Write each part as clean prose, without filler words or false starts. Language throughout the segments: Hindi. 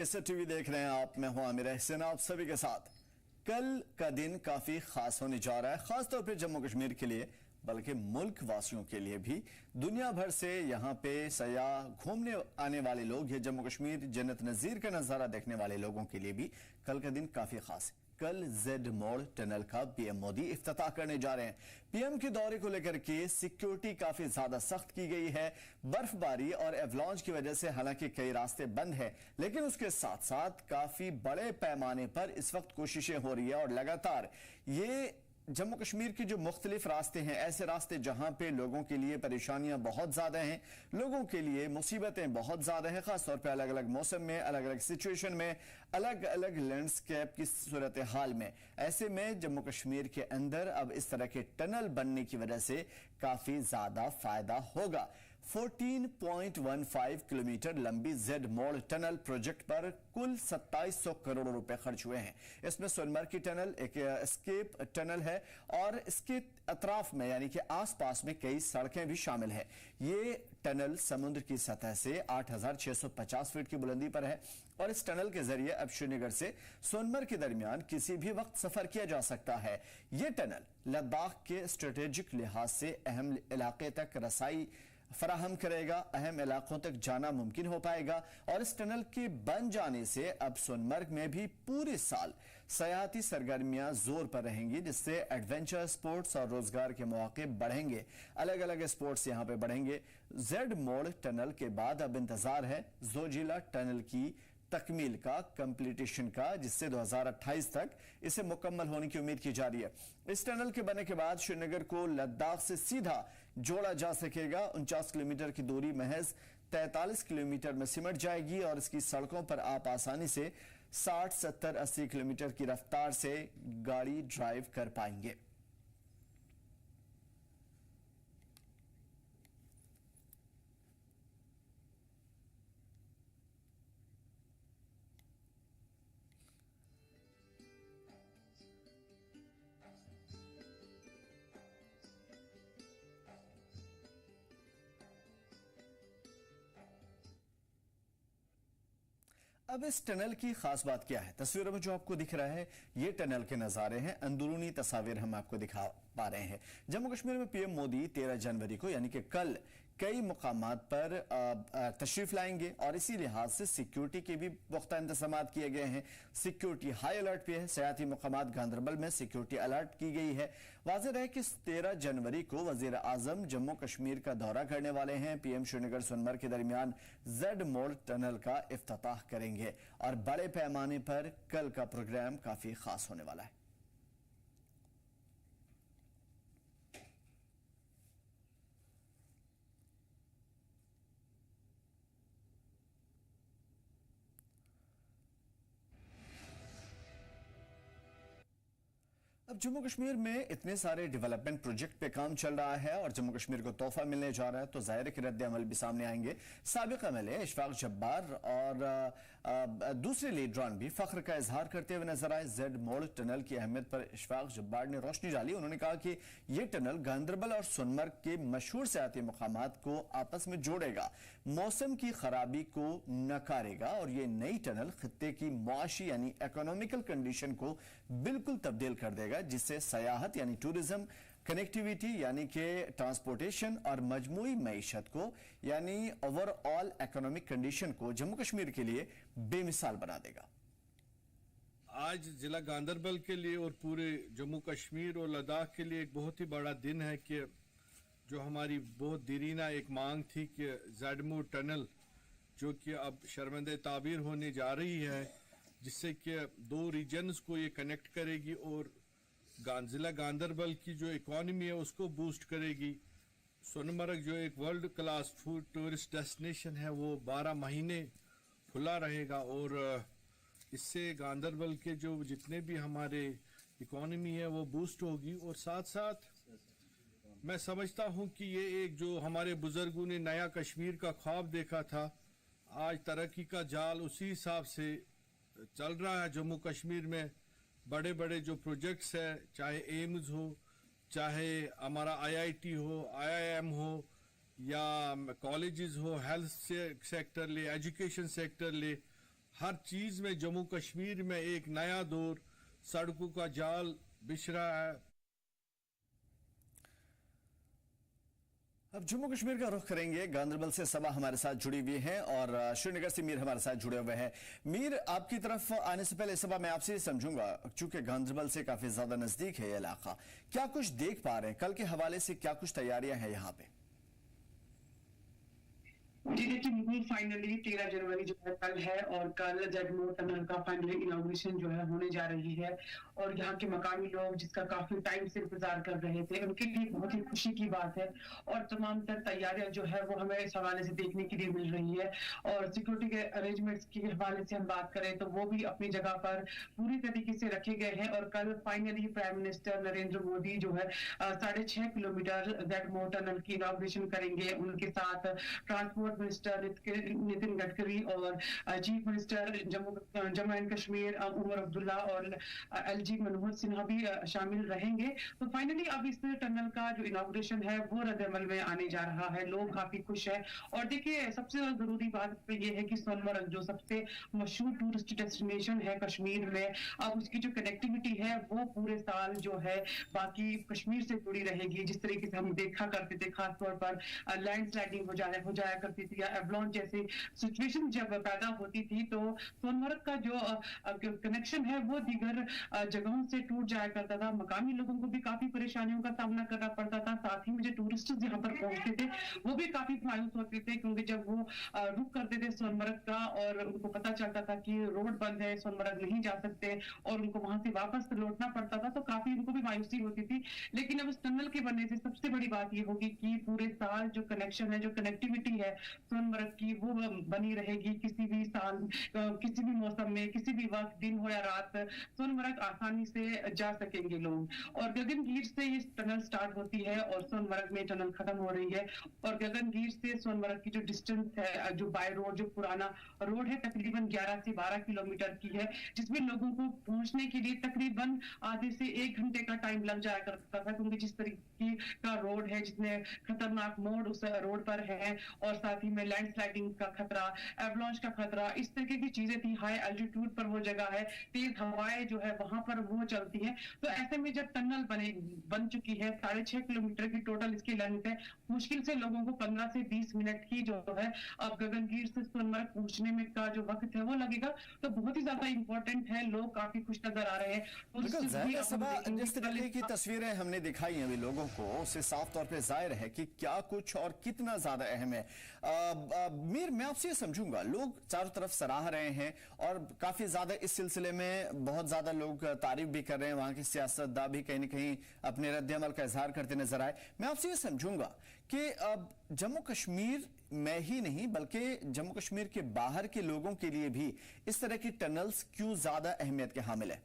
इसे टीवी देख रहे हैं आप। मैं हूं आमिर अहसन आप सभी के साथ। कल का दिन काफी खास होने जा रहा है, खासतौर पर जम्मू कश्मीर के लिए बल्कि मुल्क वासियों के लिए भी। दुनिया भर से यहां पे सयाह घूमने आने वाले लोग, ये जम्मू कश्मीर जन्नत नजीर का नजारा देखने वाले लोगों के लिए भी कल का दिन काफी खास है। कल जेड मोड़ टनल का पीएम मोदी इफ्तिताह करने जा रहे हैं। पीएम के दौरे को लेकर के सिक्योरिटी काफी ज्यादा सख्त की गई है। बर्फबारी और एवलांच की वजह से हालांकि कई रास्ते बंद हैं, लेकिन उसके साथ साथ काफी बड़े पैमाने पर इस वक्त कोशिशें हो रही है और लगातार ये जम्मू कश्मीर के जो मुख्तलिफ रास्ते हैं, ऐसे रास्ते जहां पे लोगों के लिए परेशानियां बहुत ज्यादा हैं, लोगों के लिए मुसीबतें बहुत ज्यादा हैं, खासतौर पे अलग अलग मौसम में, अलग अलग सिचुएशन में, अलग अलग लैंडस्केप की सूरत हाल में। ऐसे में जम्मू कश्मीर के अंदर अब इस तरह के टनल बनने की वजह से काफी ज्यादा फायदा होगा। 14.15 किलोमीटर लंबी जेड मोड़ टनल प्रोजेक्ट पर कुल 2700 करोड़ रुपए खर्च हुए हैं। इसमें सोनमर्ग की टनल एक एस्केप टनल है और इसके अतराफ में यानी कि आसपास में कई सड़कें भी शामिल हैं। ये टनल समुद्र की सतह से 8650 फीट की बुलंदी पर है और इस टनल के जरिए अब श्रीनगर से सोनमर्ग के दरमियान किसी भी वक्त सफर किया जा सकता है। यह टनल लद्दाख के स्ट्रेटेजिक लिहाज से अहम इलाके तक रसाई फराहम करेगा, अहम इलाकों तक जाना मुमकिन हो पाएगा और इस टनल के बन जाने से अब सोनमर्ग में भी पूरे साल सयाहती सरगर्मियां जोर पर रहेंगी, जिससे एडवेंचर स्पोर्ट्स और रोजगार के मौके बढ़ेंगे। अलग अलग स्पोर्ट्स यहां पे बढ़ेंगे। जेड मोड़ टनल के बाद अब इंतजार है जोजिला टनल की तकमील का, कंप्लीटेशन का, जिससे 2028 तक इसे मुकम्मल होने की उम्मीद की जा रही है। इस टनल के बनने के बाद श्रीनगर को लद्दाख से सीधा जोड़ा जा सकेगा। 49 किलोमीटर की दूरी महज 43 किलोमीटर में सिमट जाएगी और इसकी सड़कों पर आप आसानी से 60, 70, 80 किलोमीटर की रफ्तार से गाड़ी ड्राइव कर पाएंगे। अब इस टनल की खास बात क्या है? तस्वीरों में जो आपको दिख रहा है ये टनल के नजारे हैं, अंदरूनी तस्वीर हम आपको दिखा पा रहे हैं। जम्मू कश्मीर में पीएम मोदी 13 जनवरी को यानी कि कल कई मुकामात पर तशरीफ लाएंगे और इसी लिहाज से सिक्योरिटी के भी पुख्ता इंतजाम किए गए हैं। सिक्योरिटी हाई अलर्ट पे है। सयाहती मुकामात गांदरबल में सिक्योरिटी अलर्ट की गई है। वाज़ेह है कि 13 जनवरी को वजीर आजम जम्मू कश्मीर का दौरा करने वाले हैं। पीएम श्रीनगर सोनमर्ग के दरमियान जेड मोड़ टनल का इफ्तिताह करेंगे और बड़े पैमाने पर कल का प्रोग्राम काफी खास होने वाला है। अब जम्मू कश्मीर में इतने सारे डेवलपमेंट प्रोजेक्ट पे काम चल रहा है और जम्मू कश्मीर को तोहफा मिलने जा रहा है, तो जाहिर है कि रद्द अमल भी सामने आएंगे। साबिक एमएलए इशफाक जब्बार और दूसरे लीडरान भी फख्र का इजहार करते हुए नजर आए। जेड मोड़ टनल की अहमियत पर इशफाक जब्बार ने रोशनी डाली। उन्होंने कहा कि यह टनल गांदरबल और सोनमर्ग के मशहूर सयाहती मुकामात को आपस में जोड़ेगा, मौसम की खराबी को नकारेगा और यह नई टनल खित्ते की मुआशी यानी इकोनॉमिकल कंडीशन को बिल्कुल तब्दील कर देगा, जिससे सयाहत यानी टूरिज्म, कनेक्टिविटी यानी कि ट्रांसपोर्टेशन और मजमूई मईशत को यानी ओवरऑल इकोनॉमिक कंडीशन को जम्मू कश्मीर के लिए बेमिसाल बना देगा। आज जिला गांदरबल के लिए और पूरे जम्मू कश्मीर और लद्दाख के लिए एक बहुत ही बड़ा दिन है कि जो हमारी बहुत देरीना एक मांग थी कि जेड मोड़ टनल जो कि अब शर्मंदे ताबीर होने जा रही है, जिससे कि दो रीजन्स को ये कनेक्ट करेगी और जिला गांदरबल की जो इकॉनमी है उसको बूस्ट करेगी। सोनमर्ग जो एक world class food tourist destination है वो 12 महीने खुला रहेगा और इससे गांदरबल के जो जितने भी हमारे इकॉनमी है वो बूस्ट होगी। और साथ साथ मैं समझता हूँ कि ये एक जो हमारे बुजुर्गों ने नया कश्मीर का ख्वाब देखा था, आज तरक्की का जाल उसी हिसाब से चल रहा है। जम्मू कश्मीर में बड़े बड़े जो प्रोजेक्ट्स है, चाहे एम्स हो, चाहे हमारा आईआईटी हो, आईआईएम हो या कॉलेजेस हो, हेल्थ सेक्टर ले, एजुकेशन सेक्टर ले, हर चीज में जम्मू कश्मीर में एक नया दौर, सड़कों का जाल बिछ रहा है। अब जम्मू कश्मीर का रुख करेंगे। गांधरबल से सबा हमारे साथ जुड़ी हुई हैं और श्रीनगर से मीर हमारे साथ जुड़े हुए हैं। मीर, आपकी तरफ आने से पहले सबा मैं आपसे समझूंगा, चूंकि गांधरबल से काफी ज्यादा नजदीक है ये इलाका, क्या कुछ देख पा रहे हैं? कल के हवाले से क्या कुछ तैयारियां हैं यहाँ पे? जी देखिए, बिल्कुल फाइनली 13 जनवरी जो है कल है और कल जेडमोर टनल का फाइनली इनॉग्रेशन जो है होने जा रही है और यहाँ के मकामी लोग जिसका काफी टाइम से इंतजार कर रहे थे उनके लिए बहुत ही खुशी की बात है और तमाम तर तैयारियां जो है वो हमें इस हवाले से देखने के लिए मिल रही है। और सिक्योरिटी के अरेंजमेंट्स के हवाले से हम बात करें तो वो भी अपनी जगह पर पूरी तरीके से रखे गए हैं और कल finally prime minister Narendra Modi जो है 6.5 किलोमीटर जेडमोर टनल की इनॉग्रेशन करेंगे। उनके साथ ट्रांसपोर्ट मिनिस्टर नितिन गडकरी और chief minister Jammu and Kashmir Omar Abdullah और एलजी मनोहर सिन्हा भी शामिल रहेंगे। तो फाइनली अब इस टनल का जो इनॉग्रेशन है वो रद्द-ए-अमल में आने जा रहा है। लोग काफी खुश है और देखिए सबसे ज्यादा जरूरी बात ये है कि सोनमर्ग जो सबसे मशहूर टूरिस्ट डेस्टिनेशन है कश्मीर में, अब उसकी जो कनेक्टिविटी है वो पूरे साल जो है बाकी कश्मीर से जुड़ी रहेगी। जिस तरीके से हम देखा करते थे खासतौर पर लैंडस्लाइडिंग हो जाया करती थी या एवलांच जैसी सिचुएशन जब पैदा होती थी तो सोनमर्ग का जो कनेक्शन है वो दीगर जगहों से टूट जाया करता था। मकामी लोगों को भी काफी परेशानियों का सामना करना पड़ता था। साथ ही में जो टूरिस्ट यहाँ पर पहुंचते थे वो भी काफी मायूस होते थे क्योंकि जब वो रुक करते थे सोनमर्ग का और उनको पता चलता था कि रोड बंद है, सोनमर्ग नहीं जा सकते और उनको वहां से वापस लौटना पड़ता था तो काफी उनको भी मायूसी होती थी। लेकिन अब इस टनल के बनने से सबसे बड़ी बात ये होगी कि पूरे साल जो कनेक्शन है, जो कनेक्टिविटी है सोनमर्ग की वो बनी रहेगी। किसी भी साल, किसी भी मौसम में, किसी भी वक्त, दिन हो या रात, सोनमर्ग आसानी से जा सकेंगे लोग। और गगनगीर से ये टनल स्टार्ट होती है और सोनमर्ग में टनल खत्म हो रही है। और गगनगीर से सोनमर्ग की जो डिस्टेंस है, जो बाय रोड, जो पुराना रोड है, तकरीबन 11 से 12 किलोमीटर की है, जिसमें लोगों को पहुंचने के लिए तकरीबन आधे से 1 घंटे का टाइम लग जाया करता था क्योंकि जिस तरीके का रोड है, जितने खतरनाक मोड़ उस रोड पर है और साथ ही में लैंडस्लाइडिंग का खतरा, एवलांच का खतरा, इस तरीके की चीजें थी। हाई एल्टीट्यूड पर वो जगह है, तेज हवाएं जो है वहां पर वो चलती हैं। तो ऐसे में जब टनल बन चुकी है, 6.5 किलोमीटर की टोटल इसकी लेंथ है, मुश्किल से लोगों को 15 से 20 मिनट ही जो है अब गगनगीर से सोनमर्ग पहुंचने में का जो वक्त है वो लगेगा। तो बहुत ही ज्यादा इंपॉर्टेंट है, लोग काफी खुश नजर आ रहे हैं। जिस तरीके की तस्वीरें हमने दिखाई हैं अभी लोगों को, उससे साफ तौर पे जाहिर है कि क्या कुछ और कितना ज्यादा अहम है। मीर, मैं आपसे ये समझूंगा, लोग चारों तरफ सराह रहे हैं और काफी ज्यादा इस सिलसिले में बहुत ज्यादा लोग तारीफ भी कर रहे हैं, वहां के सियासतदां भी कहीं न कहीं अपने रद्द-ए-अमल का इजहार करते नजर आए। मैं आपसे ये समझूंगा कि जम्मू कश्मीर में ही नहीं बल्कि जम्मू कश्मीर के बाहर के लोगों के लिए भी इस तरह की टनल्स क्यों ज्यादा अहमियत के हामिल है?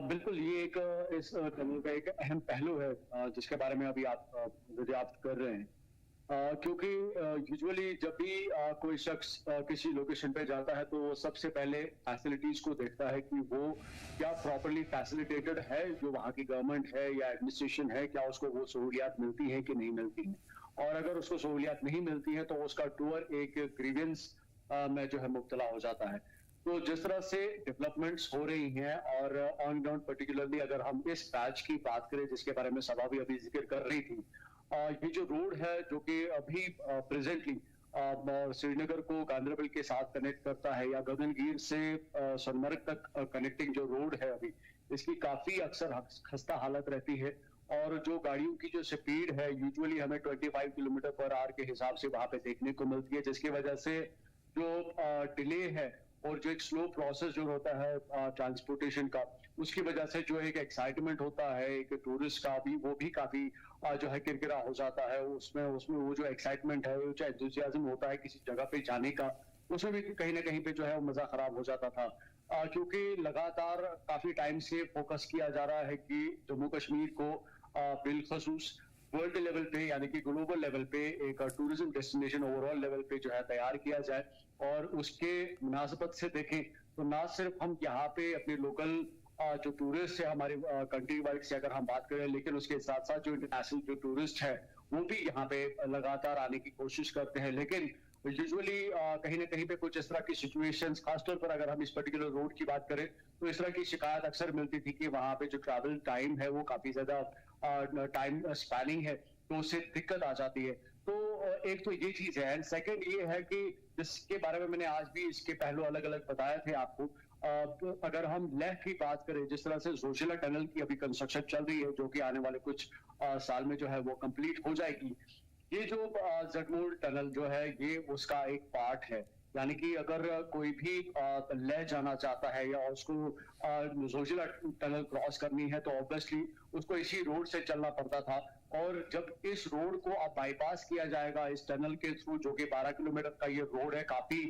बिल्कुल, ये एक इस टनल का एक अहम पहलू है जिसके बारे में अभी आप दरियाफ्त कर रहे हैं। क्योंकि यूजुअली जब भी कोई शख्स किसी लोकेशन पे जाता है तो वो सबसे पहले फैसिलिटीज को देखता है कि वो क्या प्रॉपर्ली फैसिलिटेटेड है, जो वहाँ की गवर्नमेंट है या एडमिनिस्ट्रेशन है, क्या उसको वो सहूलियात मिलती हैं कि नहीं मिलती हैं। और अगर उसको सहूलियात नहीं मिलती हैं तो उसका टूर एक ग्रीवेंस में जो है मुब्तला हो जाता है। तो जिस तरह से डेवलपमेंट्स हो रही हैं और ऑन ग्राउंड पर्टिकुलरली अगर हम इस पैच की बात करें जिसके बारे में सबा भी अभी जिक्र कर रही थी, ये जो रोड है जो कि अभी प्रेजेंटली श्रीनगर को गांधरबल के साथ कनेक्ट करता है या गगनगीर से सोनमर्ग तक कनेक्टिंग जो रोड है अभी, इसकी काफी अक्सर खस्ता हालत रहती है और जो गाड़ियों की जो स्पीड है यूजुअली हमें 25 किलोमीटर पर आवर के हिसाब से वहां पे देखने को मिलती है, जिसकी वजह से जो डिले है और जो एक स्लो प्रोसेस जो होता है ट्रांसपोर्टेशन का, उसकी वजह से जो एक एक्साइटमेंट होता है एक टूरिस्ट का भी, वो भी काफी जो है किरकिरा हो जाता है। उसमें वो जो एक्साइटमेंट है, जो एंथुसियाज्म होता है किसी जगह पे जाने का, उसमें भी कहीं ना कहीं पे जो है वो मजा खराब हो जाता था। क्योंकि लगातार काफी टाइम से फोकस किया जा रहा है कि जम्मू कश्मीर को बिलखसूस वर्ल्ड लेवल पे यानी कि ग्लोबल लेवल पे एक टूरिज्म डेस्टिनेशन ओवरऑल लेवल पे जो है तैयार किया जाए। और उसके मुनासबत से देखें तो ना सिर्फ हम यहाँ पे अपने लोकल जो टूरिस्ट है हमारे कंट्री वाइड से अगर हम बात करें, लेकिन उसके साथ साथ जो इंटरनेशनल जो टूरिस्ट है वो भी यहाँ पे लगातार आने की कोशिश करते हैं। लेकिन यूजुअली कहीं ना कहीं पे कुछ इस तरह की सिचुएशंस, खासतौर पर अगर हम इस पर्टिकुलर रोड की बात करें तो इस तरह की शिकायत अक्सर मिलती थी कि वहां पे जो ट्रैवल टाइम है वो काफी ज्यादा टाइम स्पैनिंग है, तो उससे दिक्कत आ जाती है। तो एक तो ये चीज है, एंड सेकंड ये है कि जिसके बारे में मैंने आज भी इसके पहलू अलग अलग बताए थे आपको। तो अगर हम लेह की बात करें, जिस तरह से जोजिला टनल की अभी कंस्ट्रक्शन चल रही है, जो कि आने वाले कुछ साल में जो है वो कंप्लीट हो जाएगी। ये जो जगमूल टनल जो है ये उसका एक पार्ट है, यानी कि अगर कोई भी लेह जाना चाहता है या उसको जोजिला टनल क्रॉस करनी है तो ऑब्वियसली उसको इसी रोड से चलना पड़ता था। और जब इस रोड को अब बाईपास किया जाएगा इस टनल के थ्रू, जो कि 12 किलोमीटर का ये रोड है, काफी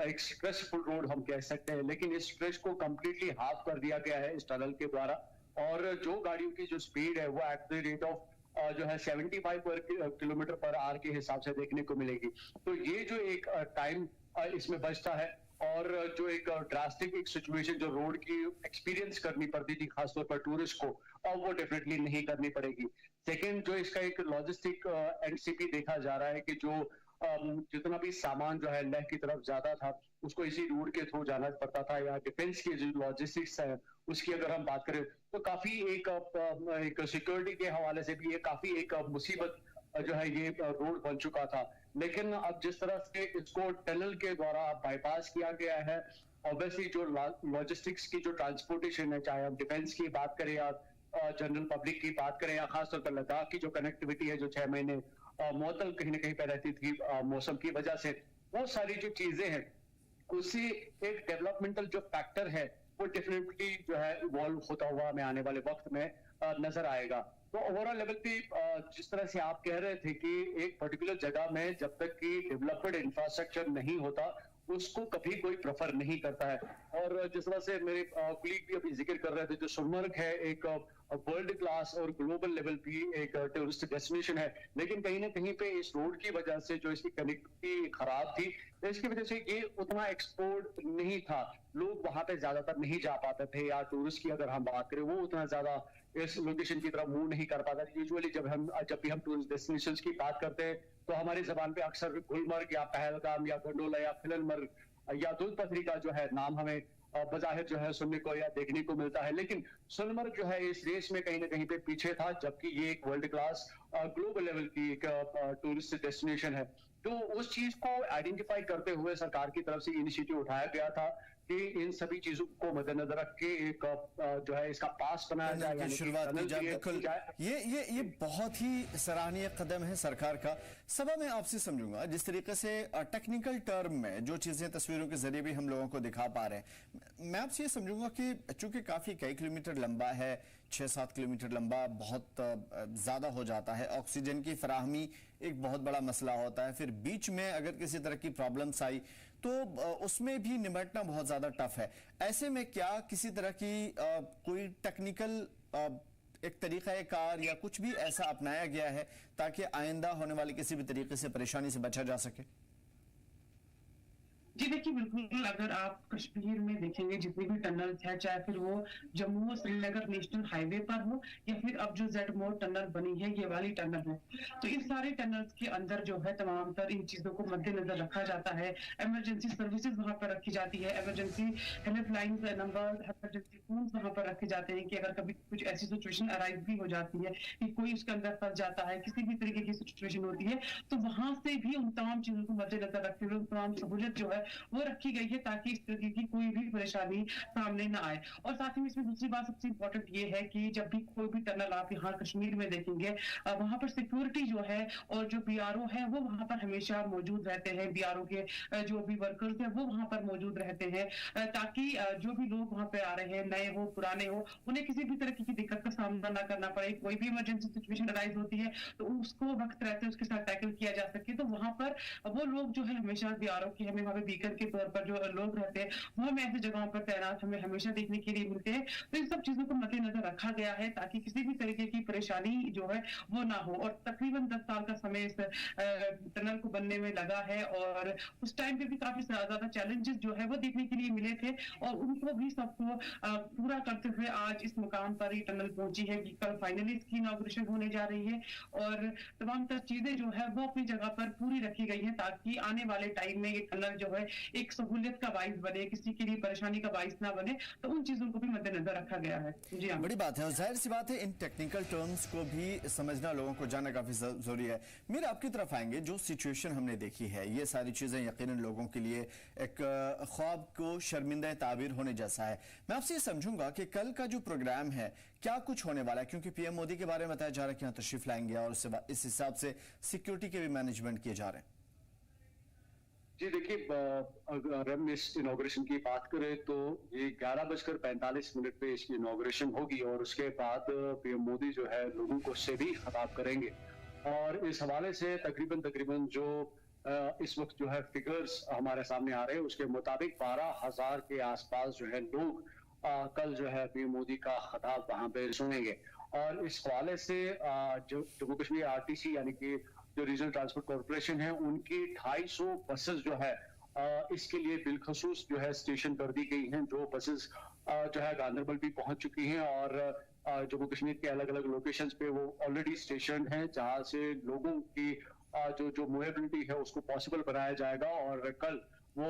एक स्ट्रेसफुल रोड हम कह सकते हैं, लेकिन इस स्ट्रेस को कंप्लीटली हाफ कर दिया गया है इस टनल के द्वारा। और जो गाड़ियों की जो स्पीड है वो एट द रेट ऑफ जो है 75 किलोमीटर पर आवर के हिसाब से देखने को मिलेगी। तो ये जो एक टाइम इसमें बचता है, और जो एक ड्रास्टिक एक सिचुएशन जो रोड की एक्सपीरियंस करनी पड़ती थी खासतौर पर टूरिस्ट को, अब वो डेफिनेटली नहीं करनी पड़ेगी। सेकंड, जो इसका एक लॉजिस्टिक एनसीपी देखा जा रहा है कि जो जितना भी सामान जो है लेह की तरफ जाता था उसको इसी रूट के थ्रू जाना पड़ता था, या डिफेंस की जो लॉजिस्टिक्स है उसकी अगर हम बात करें तो काफी एक सिक्योरिटी के हवाले से भी ये काफी एक मुसीबत जो है ये रोड बन चुका था। लेकिन अब जिस तरह से इसको टनल के द्वारा बाईपास किया गया है, ऑब्वियसली जो लॉजिस्टिक्स की जो ट्रांसपोर्टेशन है, चाहे हम डिफेंस की बात करें या जनरल पब्लिक की बात करें, या खासतौर पर लद्दाख की जो कनेक्टिविटी है जो 6 महीने मुअत्तल कहीं ना कहीं पे रहती थी मौसम की वजह से, वो सारी जो चीजें हैं उससे एक डेवलपमेंटल जो फैक्टर है वो डेफिनेटली जो है इवॉल्व होता हुआ हमें आने वाले वक्त में नजर आएगा। तो ओवरऑल लेवल पे जिस तरह से आप कह रहे थे कि एक पर्टिकुलर जगह में जब तक कि डेवलप्ड इंफ्रास्ट्रक्चर नहीं होता उसको कभी कोई प्रेफर नहीं करता है। और जिस तरह से मेरे कुलीग भी अभी जिक्र कर रहे थे, जो सोनमर्ग है एक वर्ल्ड क्लास और ग्लोबल लेवल भी एक टूरिस्ट डेस्टिनेशन है, लेकिन कहीं ना कहीं पे इस रोड की वजह से जो इसकी कनेक्टिविटी खराब थी, तो इसकी वजह से ये उतना एक्सपोर्ट नहीं था, लोग वहां पे ज्यादातर नहीं जा पाते थे, या टूरिस्ट की अगर हम बात करें वो उतना ज्यादा इस लोकेशन की तरफ मूव नहीं कर पाता। यूजुअली जब भी हम टूरिस्ट डेस्टिनेशंस की बात करते हैं तो हमारी जबान पे अक्सर गुलमर्ग या पहलगाम या गंडोला या फिलनमर्ग या दूध पथरी का जो है नाम हमें बजाहिर जो है सुनने को या देखने को मिलता है, लेकिन सोनमर्ग जो है इस रेस में कहीं ना कहीं पे पीछे था, जबकि ये एक वर्ल्ड क्लास ग्लोबल लेवल की एक टूरिस्ट डेस्टिनेशन है। तो उस चीज को आइडेंटिफाई करते हुए सरकार की तरफ से इनिशिएटिव उठाया गया था कि इन सभी चीजों को मद्देनजर रख के एक जो है इसका पास बनाया जाए, यानी शुरुआत की जाए। बिल्कुल, ये बहुत ही सराहनीय कदम है सरकार का। सबा मैं आपसे समझूंगा, जिस तरीके से टेक्निकल टर्म में जो चीजें तस्वीरों के जरिए भी हम लोगों को दिखा पा रहे हैं, मैं आपसे ये समझूंगा कि चूंकि काफी कई किलोमीटर लंबा है, 6-7 किलोमीटर लंबा बहुत ज्यादा हो जाता है, ऑक्सीजन की फराहमी एक बहुत बड़ा मसला होता है, फिर बीच में अगर किसी तरह की प्रॉब्लम्स आई तो उसमें भी निपटना बहुत ज्यादा टफ है। ऐसे में क्या किसी तरह की कोई टेक्निकल एक तरीका कार या कुछ भी ऐसा अपनाया गया है ताकि आइंदा होने वाली किसी भी तरीके से परेशानी से बचा जा सके? जी देखिए, बिल्कुल अगर आप कश्मीर में देखेंगे जितनी भी टनल्स है, चाहे फिर वो जम्मू और श्रीनगर नेशनल हाईवे पर हो या फिर अब जो जेड मोड़ टनल बनी है ये वाली टनल है, तो इन सारे टनल्स के अंदर जो है तमाम तर इन चीजों को मद्देनजर रखा जाता है। इमरजेंसी सर्विसेज वहां पर रखी जाती है, emergency helpline number, emergency phone वहां पर रखे जाते हैं कि अगर कभी कुछ ऐसी सिचुएशन अराइज भी हो जाती है कि कोई उसके अंदर फंस जाता है, किसी भी तरीके की सिचुएशन होती है, तो वहां से भी उन तमाम चीजों को मद्देनजर रखते हुए तमाम सहूलियत जो है वो रखी गई है ताकि इस तरीके की कोई भी परेशानी सामने ना आए। और साथ ही में इसमें दूसरी बात सबसे इंपॉर्टेंट ये है कि जब भी कोई भी टनल आप यहाँ कश्मीर में देखेंगे, वहां पर सिक्योरिटी जो है और जो बीआरओ है वो वहां पर हमेशा मौजूद रहते हैं, बीआरओ के जो भी वर्कर्स हैं वो वहां पर मौजूद रहते हैं, ताकि जो भी लोग वहां पे आ रहे हैं, नए हो पुराने हो, उन्हें किसी भी तरह की दिक्कत का सामना ना करना पड़े। कोई भी इमरजेंसी सिचुएशन अराइज होती है तो उसको वक्त रहते उसके साथ टैकल किया जा सके, तो वहां पर वो लोग जो है हमेशा बीआरओ की हमें वहां पे बीकन के तौर पर जो लोग रहते हैं वो हमें ऐसी जगहों पर तैनात हमें हमेशा देखने के लिए मिलते हैं। तो इन सब चीजों को मद्देनजर रखा गया है ताकि किसी भी तरीके की परेशानी जो है वो ना हो। और तकरीबन 10 साल का समय इस टनल को बनने में लगा है और उस टाइम पे भी काफी ज्यादा चैलेंजेस जो है वो देखने के लिए मिले थे और उनको भी सबको पूरा करते हुए आज इस मुकाम पर ये टनल पहुंची है कि कल फाइनली इसकी इनॉग्रेशन होने जा रही है और तमाम तर चीजें जो है वो अपनी जगह पर पूरी रखी गई है ताकि आने वाले टाइम में ये टनल जो है एक सहूलियत का बाइस बने, किसी के लिए परेशानी का बाइस ना बने। तो उन चीजों को भी मद्देनजर रखा गया है। जी हाँ, बड़ी बात है और जाहिर सी बात है इन टेक्निकल टर्म्स को भी समझना, लोगों को जानना काफी जरूरी है। मेरे आपकी तरफ आएंगे, जो सिचुएशन हमने देखी है ये सारी चीजें यकीनन लोगों के लिए एक ख्वाब को शर्मिंदा ताबीर होने जैसा है। मैं आपसे ये समझूंगा कि कल का जो प्रोग्राम है क्या कुछ होने वाला है, क्योंकि पीएम मोदी के बारे में बताया जा रहा है कि यहाँ तशरीफ लाएंगे और इस हिसाब से सिक्योरिटी के भी मैनेजमेंट किए जा रहे हैं। जी देखिए, अगर हम इस इनॉग्रेशन की बात करें तो ये 11:45 पे इसकी इनॉग्रेशन होगी और उसके बाद पीएम मोदी जो है लोगों को से भी खिताब करेंगे और इस हवाले से तकरीबन जो इस वक्त जो है फिगर्स हमारे सामने आ रहे हैं उसके मुताबिक 12,000 के आसपास जो है लोग कल जो है पीएम मोदी का खिताब वहां पे सुनेंगे। और इस हवाले से जो जम्मू कश्मीर आरटीसी यानी कि जो रीजनल ट्रांसपोर्ट कॉर्पोरेशन है उनकी 250 बसेस जो है इसके लिए बिलखसूस जो है स्टेशन कर दी गई हैं। जो बसेस जो है गांधरबल भी पहुंच चुकी हैं और जम्मू कश्मीर के अलग अलग लोकेशंस पे वो ऑलरेडी स्टेशन हैं जहां से लोगों की जो मूवेबिलिटी है उसको पॉसिबल बनाया जाएगा और कल वो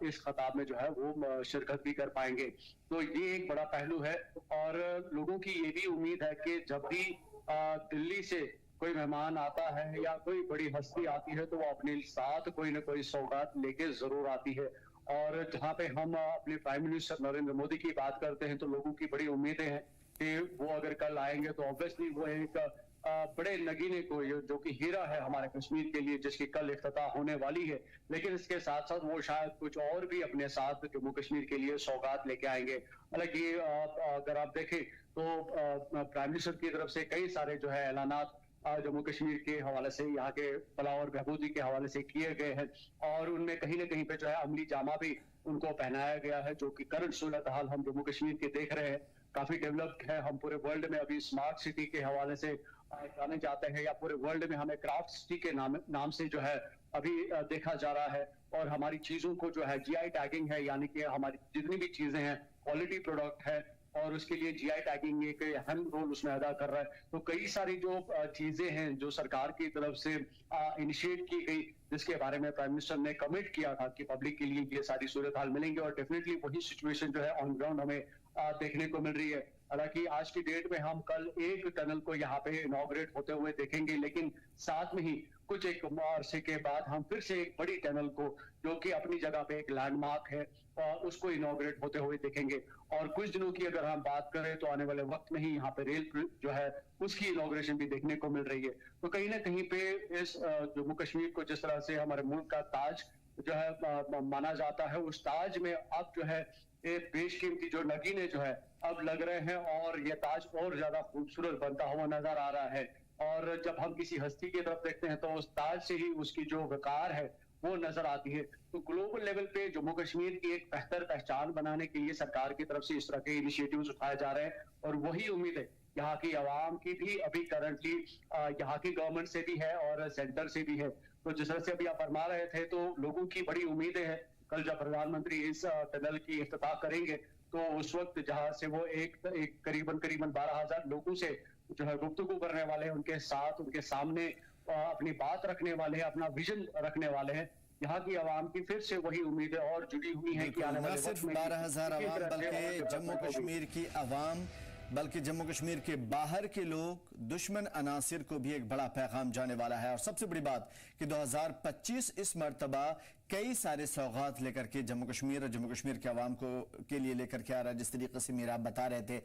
इस खिताब में जो है वो शिरकत भी कर पाएंगे। तो ये एक बड़ा पहलू है और लोगों की ये भी उम्मीद है कि जब भी दिल्ली से कोई मेहमान आता है या कोई बड़ी हस्ती आती है तो वो अपने साथ कोई ना कोई सौगात लेके जरूर आती है। और जहाँ पे हम अपने प्राइम मिनिस्टर नरेंद्र मोदी की बात करते हैं तो लोगों की बड़ी उम्मीदें हैं कि वो अगर कल आएंगे तो ऑब्वियसली वो एक बड़े नगीने को जो कि हीरा है हमारे कश्मीर के लिए जिसकी कल इफ्तिताह होने वाली है, लेकिन इसके साथ साथ वो शायद कुछ और भी अपने साथ जम्मू कश्मीर के लिए सौगात लेके आएंगे। हालांकि अगर आप देखें तो प्राइम मिनिस्टर की तरफ से कई सारे जो है ऐलानात जम्मू कश्मीर के हवाले से, यहाँ के फलाह और बहबूदी के हवाले से किए गए हैं और उनमें कहीं ना कहीं पे जो है अमली जामा भी उनको पहनाया गया है। जो कि करंट सूरत हाल हम जम्मू कश्मीर के देख रहे हैं काफी डेवलप्ड है। हम पूरे वर्ल्ड में अभी स्मार्ट सिटी के हवाले से जाने जाते हैं या पूरे वर्ल्ड में हमें क्राफ्ट सिटी के नाम से जो है अभी देखा जा रहा है और हमारी चीजों को जो है जीआई टैगिंग है, यानी कि हमारी जितनी भी चीजें हैं क्वालिटी प्रोडक्ट है और उसके लिए जीआई टैगिंग एक अहम रोल उसमें अदा कर रहा है। तो कई सारी जो चीजें हैं जो सरकार की तरफ से इनिशिएट की गई जिसके बारे में प्राइम मिनिस्टर ने कमिट किया था कि पब्लिक के लिए ये सारी सूरत हाल मिलेंगे और डेफिनेटली वही सिचुएशन जो है ऑन ग्राउंड हमें देखने को मिल रही है। हालांकि आज की डेट में हम कल एक टनल को यहाँ पे इनॉग्रेट होते हुए देखेंगे, लेकिन साथ में ही कुछ एक अरसे के बाद हम फिर से एक बड़ी टनल को जो कि अपनी जगह पे एक लैंडमार्क है उसको इनॉग्रेट होते हुए देखेंगे। और कुछ दिनों की अगर हम बात करें तो आने वाले वक्त में ही यहाँ पे रेल जो है उसकी इनॉग्रेशन भी देखने को मिल रही है। तो कहीं ना कहीं पे इस जम्मू कश्मीर को जिस तरह से हमारे मुल्क का ताज जो है माना जाता है, उस ताज में अब जो है एक बेशकीमती जो नगीने जो है अब लग रहे हैं और ये ताज और ज्यादा खूबसूरत बनता हुआ नजर आ रहा है। और जब हम किसी हस्ती की तरफ देखते हैं तो उस ताज से ही उसकी जो वकार है वो नजर आती है। तो ग्लोबल लेवल पे जम्मू कश्मीर की एक बेहतर पहचान बनाने के लिए सरकार की तरफ से इस तरह के इनिशिएटिव्स उठाए जा रहे हैं और वही उम्मीद है यहाँ की आवाम की भी अभी करंटली यहाँ की गवर्नमेंट से भी है और सेंटर से भी है। तो जिस तरह से अभी आप फरमा रहे थे तो लोगों की बड़ी उम्मीदें हैं कल जब प्रधानमंत्री इस टनल की इफ्तिताह करेंगे तो उस वक्त जहां से वो एक करीबन 12,000 लोगों से जो है गुफ्तगू करने वाले हैं, उनके साथ उनके सामने अपनी बात रखने वाले हैं, अपना विजन रखने वाले हैं। यहाँ की आवाम की फिर से वही उम्मीदें और जुड़ी हुई हैं कि आने वाले सिर्फ 12,000 आवाम बल्कि जम्मू कश्मीर की आवाम बल्कि जम्मू कश्मीर के बाहर के लोग, दुश्मन अनासिर को भी एक बड़ा पैगाम जाने वाला है। और सबसे बड़ी बात कि 2025 इस मर्तबा कई सारे सौगात लेकर के जम्मू कश्मीर और जम्मू कश्मीर के आवाम को के लिए लेकर के आ रहा है। जिस तरीके से मीरा आप बता रहे थे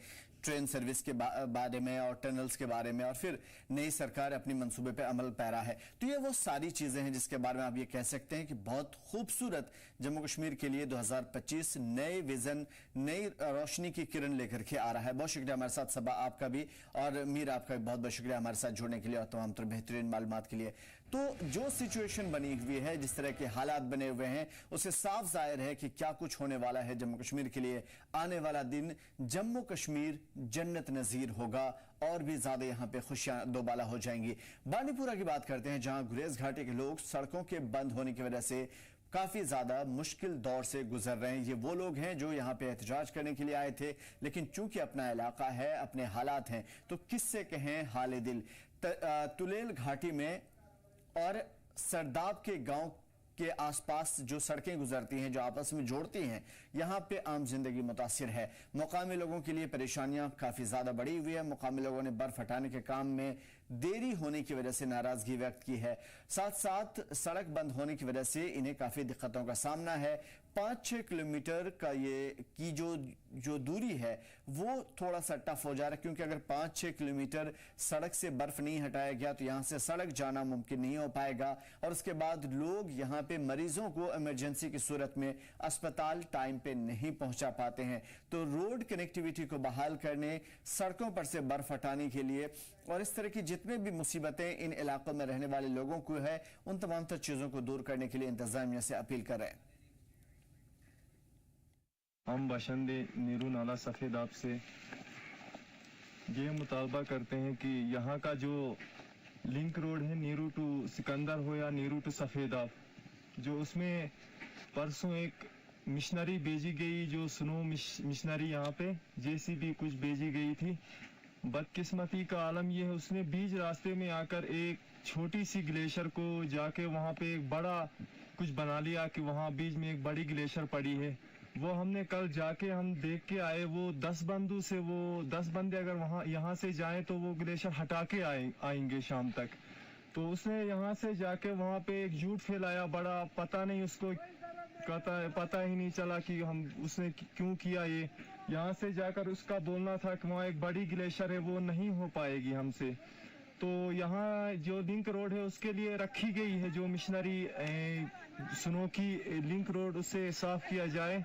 ट्रेन सर्विस के बारे में और टनल्स के बारे में और फिर नई सरकार अपनी मंसूबे पे अमल पैरा है, तो ये वो सारी चीजें हैं जिसके बारे में आप ये कह सकते हैं कि बहुत खूबसूरत जम्मू कश्मीर के लिए 2025 नए विजन, नई रोशनी की किरण लेकर के आ रहा है। बहुत शुक्रिया हमारे साथ सबा आपका भी और मीर आपका भी बहुत बहुत शुक्रिया हमारे साथ जुड़ने के लिए और तमाम तरह बेहतरीन मालूमात के लिए। तो जो सिचुएशन बनी हुई है, जिस तरह के हालात बने हुए हैं, उससे साफ जाहिर है कि क्या कुछ होने वाला है जम्मू कश्मीर के लिए। आने वाला दिन जम्मू कश्मीर जन्नत नजीर होगा और भी ज्यादा यहाँ पे खुशियां दोबाला हो जाएंगी। बांडीपुरा की बात करते हैं, जहां गुरेज घाटी के लोग सड़कों के बंद होने की वजह से काफी ज्यादा मुश्किल दौर से गुजर रहे हैं। ये वो लोग हैं जो यहाँ पे एहतजाज करने के लिए आए थे, लेकिन चूंकि अपना इलाका है, अपने हालात हैं, तो किससे कहें हाल दिल। तुलेल घाटी में और सरदाब के गांव के आसपास जो सड़कें गुजरती हैं, जो आपस में जोड़ती हैं, यहां पे आम जिंदगी मुतासिर है। मुकामी लोगों के लिए परेशानियां काफी ज्यादा बढ़ी हुई है। मुकामी लोगों ने बर्फ हटाने के काम में देरी होने की वजह से नाराजगी व्यक्त की है। साथ साथ सड़क बंद होने की वजह से इन्हें काफी दिक्कतों का सामना है। 5-6 किलोमीटर का ये जो दूरी है वो थोड़ा सा टफ हो जा रहा है, क्योंकि अगर 5-6 किलोमीटर सड़क से बर्फ नहीं हटाया गया तो यहां से सड़क जाना मुमकिन नहीं हो पाएगा। और उसके बाद लोग यहां पे मरीजों को इमरजेंसी की सूरत में अस्पताल टाइम पे नहीं पहुंचा पाते हैं। तो रोड कनेक्टिविटी को बहाल करने, सड़कों पर से बर्फ हटाने के लिए और इस तरह की जितने भी मुसीबतें इन इलाकों में रहने वाले लोगों को है, उन तमाम तर चीजों को दूर करने के लिए इंतजामिया से अपील कर रहे हैं। हम बाशिंदे नीरू नाला सफ़ेदाब से ये मुतालबा करते हैं कि यहाँ का जो लिंक रोड है, नीरू टू सिकंदर हो या नीरू टू सफ़ेदाब, जो उसमें परसों एक मिशनरी भेजी गई, जो स्नो मिशनरी यहाँ पे जेसीबी कुछ भेजी गई थी। बदकिस्मती का आलम यह है, उसने बीच रास्ते में आकर एक छोटी सी ग्लेशियर को जाके वहाँ पे एक बड़ा कुछ बना लिया कि वहाँ बीच में एक बड़ी ग्लेशियर पड़ी है। वो हमने कल जाके हम देख के आए, वो 10 बंदू से वो 10 बंदे अगर वहाँ यहाँ से जाएं तो वो ग्लेशियर हटा के आएंगे शाम तक। तो उसने यहाँ से जाके वहाँ पे एक झूठ फैलाया बड़ा, पता नहीं उसको पता ही नहीं चला कि हम उसने क्यों किया ये। यहाँ से जाकर उसका बोलना था कि वहाँ एक बड़ी ग्लेशियर है, वो नहीं हो पाएगी हमसे। तो यहाँ जो लिंक रोड है उसके लिए रखी गई है जो मिशनरी स्नो की लिंक रोड, उससे साफ किया जाए।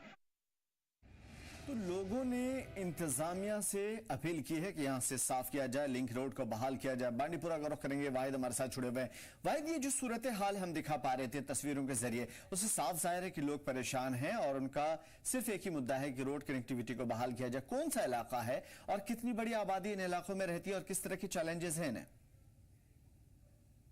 तो लोगों ने इंतजामिया से अपील की है कि यहां से साफ किया जाए, लिंक रोड को बहाल किया जाए। बांडीपुरा का रुख करेंगे, वाहिद हमारे साथ जुड़े हुए हैं। वाहिद, ये जो सूरत हाल हम दिखा पा रहे थे तस्वीरों के जरिए, उससे साफ जाहिर है कि लोग परेशान हैं और उनका सिर्फ एक ही मुद्दा है कि रोड कनेक्टिविटी को बहाल किया जाए। कौन सा इलाका है और कितनी बड़ी आबादी इन इलाकों में रहती है और किस तरह की चैलेंजेस हैं इन्हें?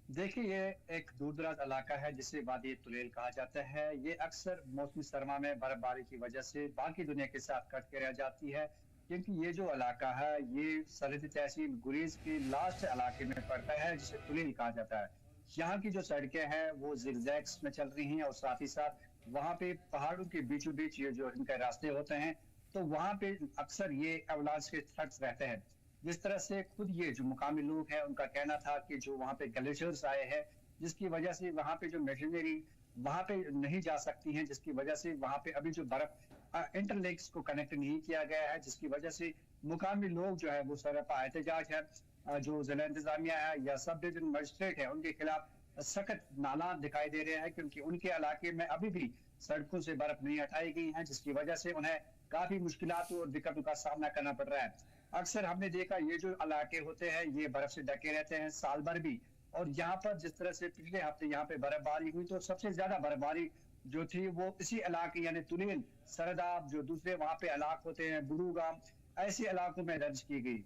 देखिए, ये एक दूर दराज इलाका है जिसे वादी तुलेल कहा जाता है। ये अक्सर मौसमी सरमा में बर्फबारी की वजह से बाकी दुनिया के साथ कट के रह जाती है, क्योंकि ये जो इलाका है ये सरहदी तहसील गुरेज के लास्ट इलाके में पड़ता है जिसे तुलेल कहा जाता है। यहाँ की जो सड़कें हैं वो जिगजैग्स में चल रही हैं और साथ ही साथ वहाँ पे पहाड़ों के बीचों बीच ये जो इनके रास्ते होते हैं, तो वहाँ पे अक्सर ये अवलांच के थ्रेट्स रहते हैं। जिस तरह से खुद ये जो मुकामी लोग हैं उनका कहना था कि जो वहाँ पे ग्लेशियर्स आए हैं जिसकी वजह से वहाँ पे जो मशीनरी वहाँ पे नहीं जा सकती हैं, जिसकी वजह से वहाँ पे अभी जो बर्फ इंटरलेक्स को कनेक्ट नहीं किया गया है, जिसकी वजह से मुकामी लोग जो है वो सरपा एहतजाज है। जो जिला इंतजामिया है या सब डिवीजन मजिस्ट्रेट है उनके खिलाफ सख्त नाला दिखाई दे रहे हैं, क्योंकि उनके इलाके में अभी भी सड़कों से बर्फ नहीं हटाई गई है, जिसकी वजह से उन्हें काफी मुश्किलात और दिक्कतों का सामना करना पड़ रहा है। अक्सर हमने देखा ये जो इलाके होते हैं ये बर्फ से ढके रहते हैं साल भर भी, और यहाँ पर जिस तरह से पिछले हफ्ते यहाँ पे बर्फबारी हुई तो सबसे ज्यादा बर्फबारी जो थी वो इसी इलाके यानी तुलेल, सरदाब, जो दूसरे वहाँ पे इलाके होते हैं बुलूगाम, ऐसे इलाकों में दर्ज की गई।